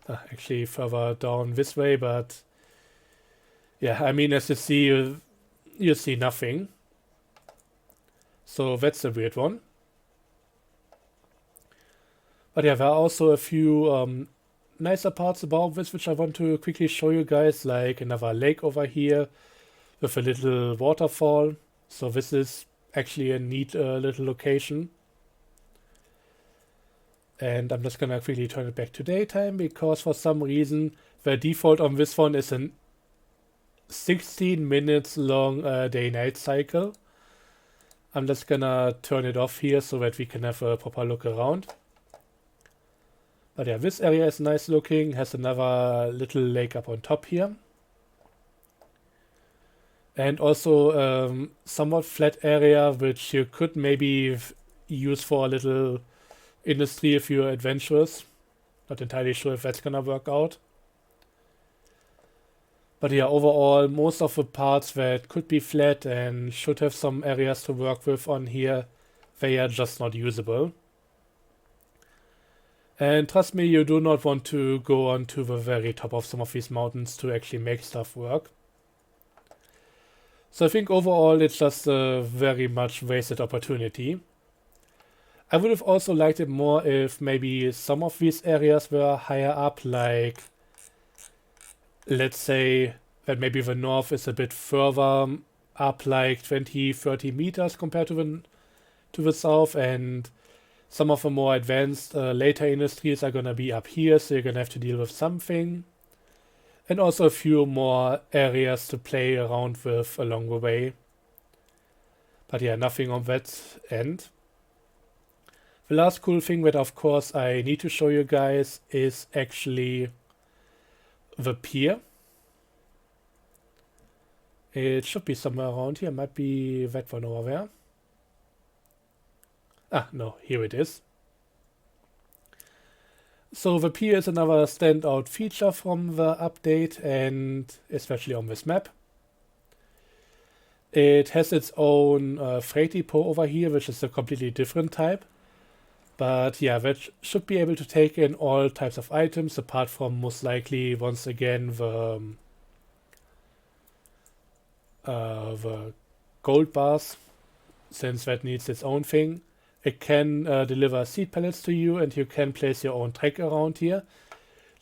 Actually further down this way, but yeah, I mean, as you see, you see nothing. So that's a weird one. But yeah, there are also a few nicer parts about this which I want to quickly show you guys, like another lake over here with a little waterfall. So this is actually a neat little location. And I'm just gonna quickly turn it back to daytime because for some reason the default on this one is a 16 minutes long day-night cycle. I'm just gonna turn it off here so that we can have a proper look around. But yeah, this area is nice looking, has another little lake up on top here. And also somewhat flat area which you could maybe use for a little industry if you're adventurous. Not entirely sure if that's gonna work out. But yeah, overall, most of the parts that could be flat and should have some areas to work with on here, they are just not usable. And trust me, you do not want to go on to the very top of some of these mountains to actually make stuff work. So I think overall it's just a very much wasted opportunity. I would have also liked it more if maybe some of these areas were higher up, like let's say that maybe the north is a bit further up, like 20-30 meters compared to the south, and some of the more advanced later industries are gonna be up here, so you're gonna have to deal with something. And also a few more areas to play around with along the way. But yeah, nothing on that end. The last cool thing that of course I need to show you guys is actually the pier. It should be somewhere around here, might be that one over there. Ah, no, here it is. So the pier is another standout feature from the update, and especially on this map. It has its own freight depot over here, which is a completely different type. But yeah, that should be able to take in all types of items, apart from most likely, once again, the gold bars, since that needs its own thing. It can deliver seed pallets to you, and you can place your own track around here.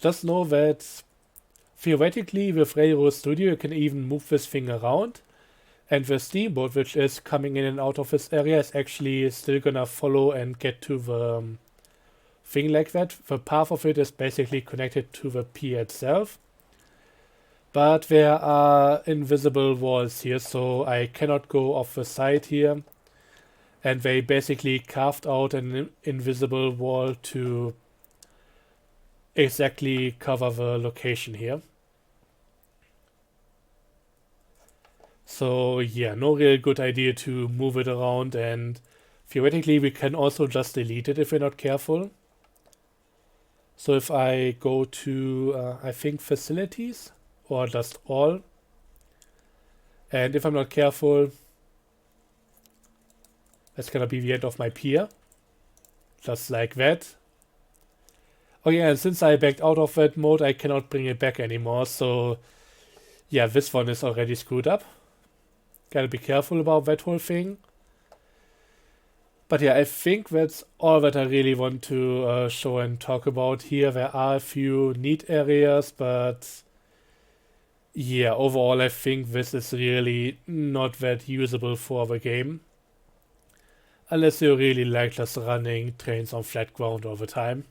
Just know that theoretically with Railroad Studio you can even move this thing around, and the steamboat which is coming in and out of this area is actually still gonna follow and get to the thing like that. The path of it is basically connected to the pier itself. But there are invisible walls here, so I cannot go off the side here. And they basically carved out an invisible wall to exactly cover the location here. So yeah, no real good idea to move it around, and theoretically we can also just delete it if we're not careful. So if I go to, I think facilities, or just all, and if I'm not careful, that's gonna be the end of my pier. Just like that. Oh yeah, and since I backed out of that mode, I cannot bring it back anymore, so yeah, this one is already screwed up. Gotta be careful about that whole thing. But yeah, I think that's all that I really want to show and talk about here. There are a few neat areas, but yeah, overall I think this is really not that usable for the game. Unless you really like just running trains on flat ground all the time,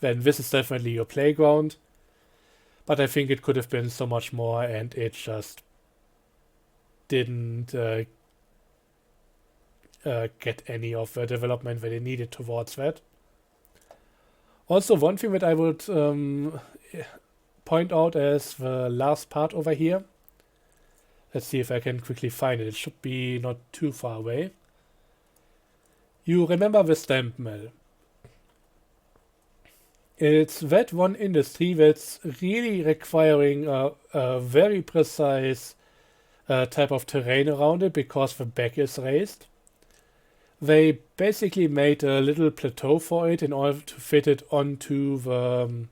then this is definitely your playground. But I think it could have been so much more, and it just didn't get any of the development that it needed towards that. Also, one thing that I would point out as the last part over here. Let's see if I can quickly find it. It should be not too far away. You remember the stamp mill. It's that one industry that's really requiring a very precise type of terrain around it because the back is raised. They basically made a little plateau for it in order to fit it onto the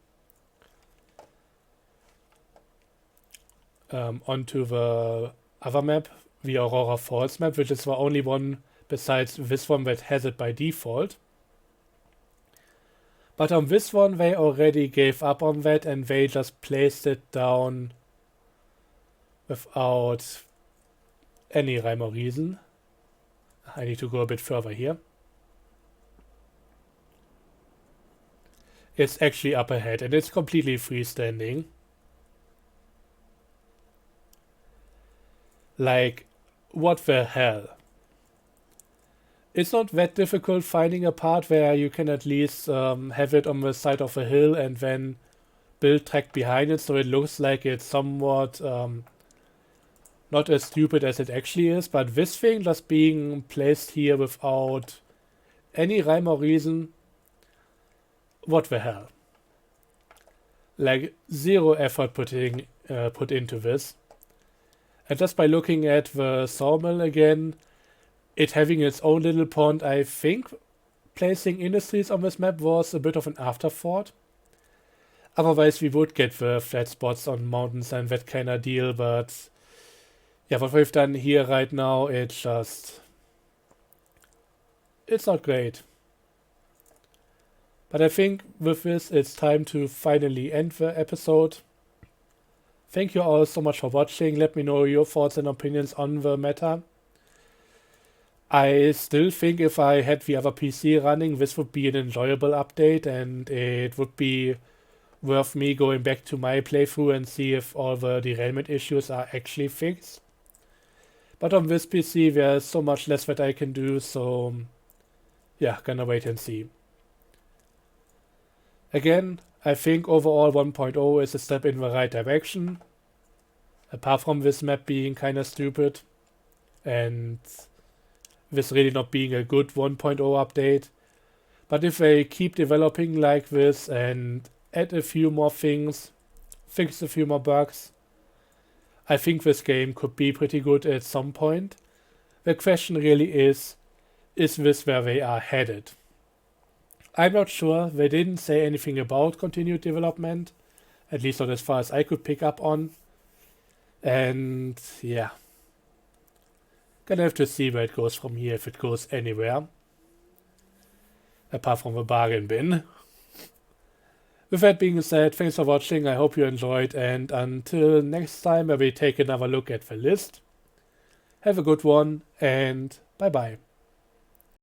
other map, the Aurora Falls map, which is the only one besides this one that has it by default. But on this one they already gave up on that and they just placed it down without any rhyme or reason. I need to go a bit further here. It's actually up ahead and it's completely freestanding. Like, what the hell? It's not that difficult finding a part where you can at least have it on the side of a hill and then build track behind it so it looks like it's somewhat not as stupid as it actually is, but this thing just being placed here without any rhyme or reason, what the hell? Like, zero effort put into this. And just by looking at the sawmill again, it having its own little pond, I think placing industries on this map was a bit of an afterthought. Otherwise we would get the flat spots on mountains and that kind of deal, but yeah, what we've done here right now, it's not great. But I think with this it's time to finally end the episode. Thank you all so much for watching. Let me know your thoughts and opinions on the meta. I still think if I had the other PC running, this would be an enjoyable update and it would be worth me going back to my playthrough and see if all the derailment issues are actually fixed. But on this PC there's so much less that I can do, so yeah, gonna wait and see. Again, I think overall 1.0 is a step in the right direction, apart from this map being kinda stupid and this really not being a good 1.0 update. But if they keep developing like this and add a few more things, fix a few more bugs, I think this game could be pretty good at some point. The question really is this where they are headed? I'm not sure. They didn't say anything about continued development, at least not as far as I could pick up on. And yeah, gonna have to see where it goes from here, if it goes anywhere. Apart from the bargain bin. With that being said, thanks for watching, I hope you enjoyed, and until next time where we take another look at the list, have a good one, and bye bye.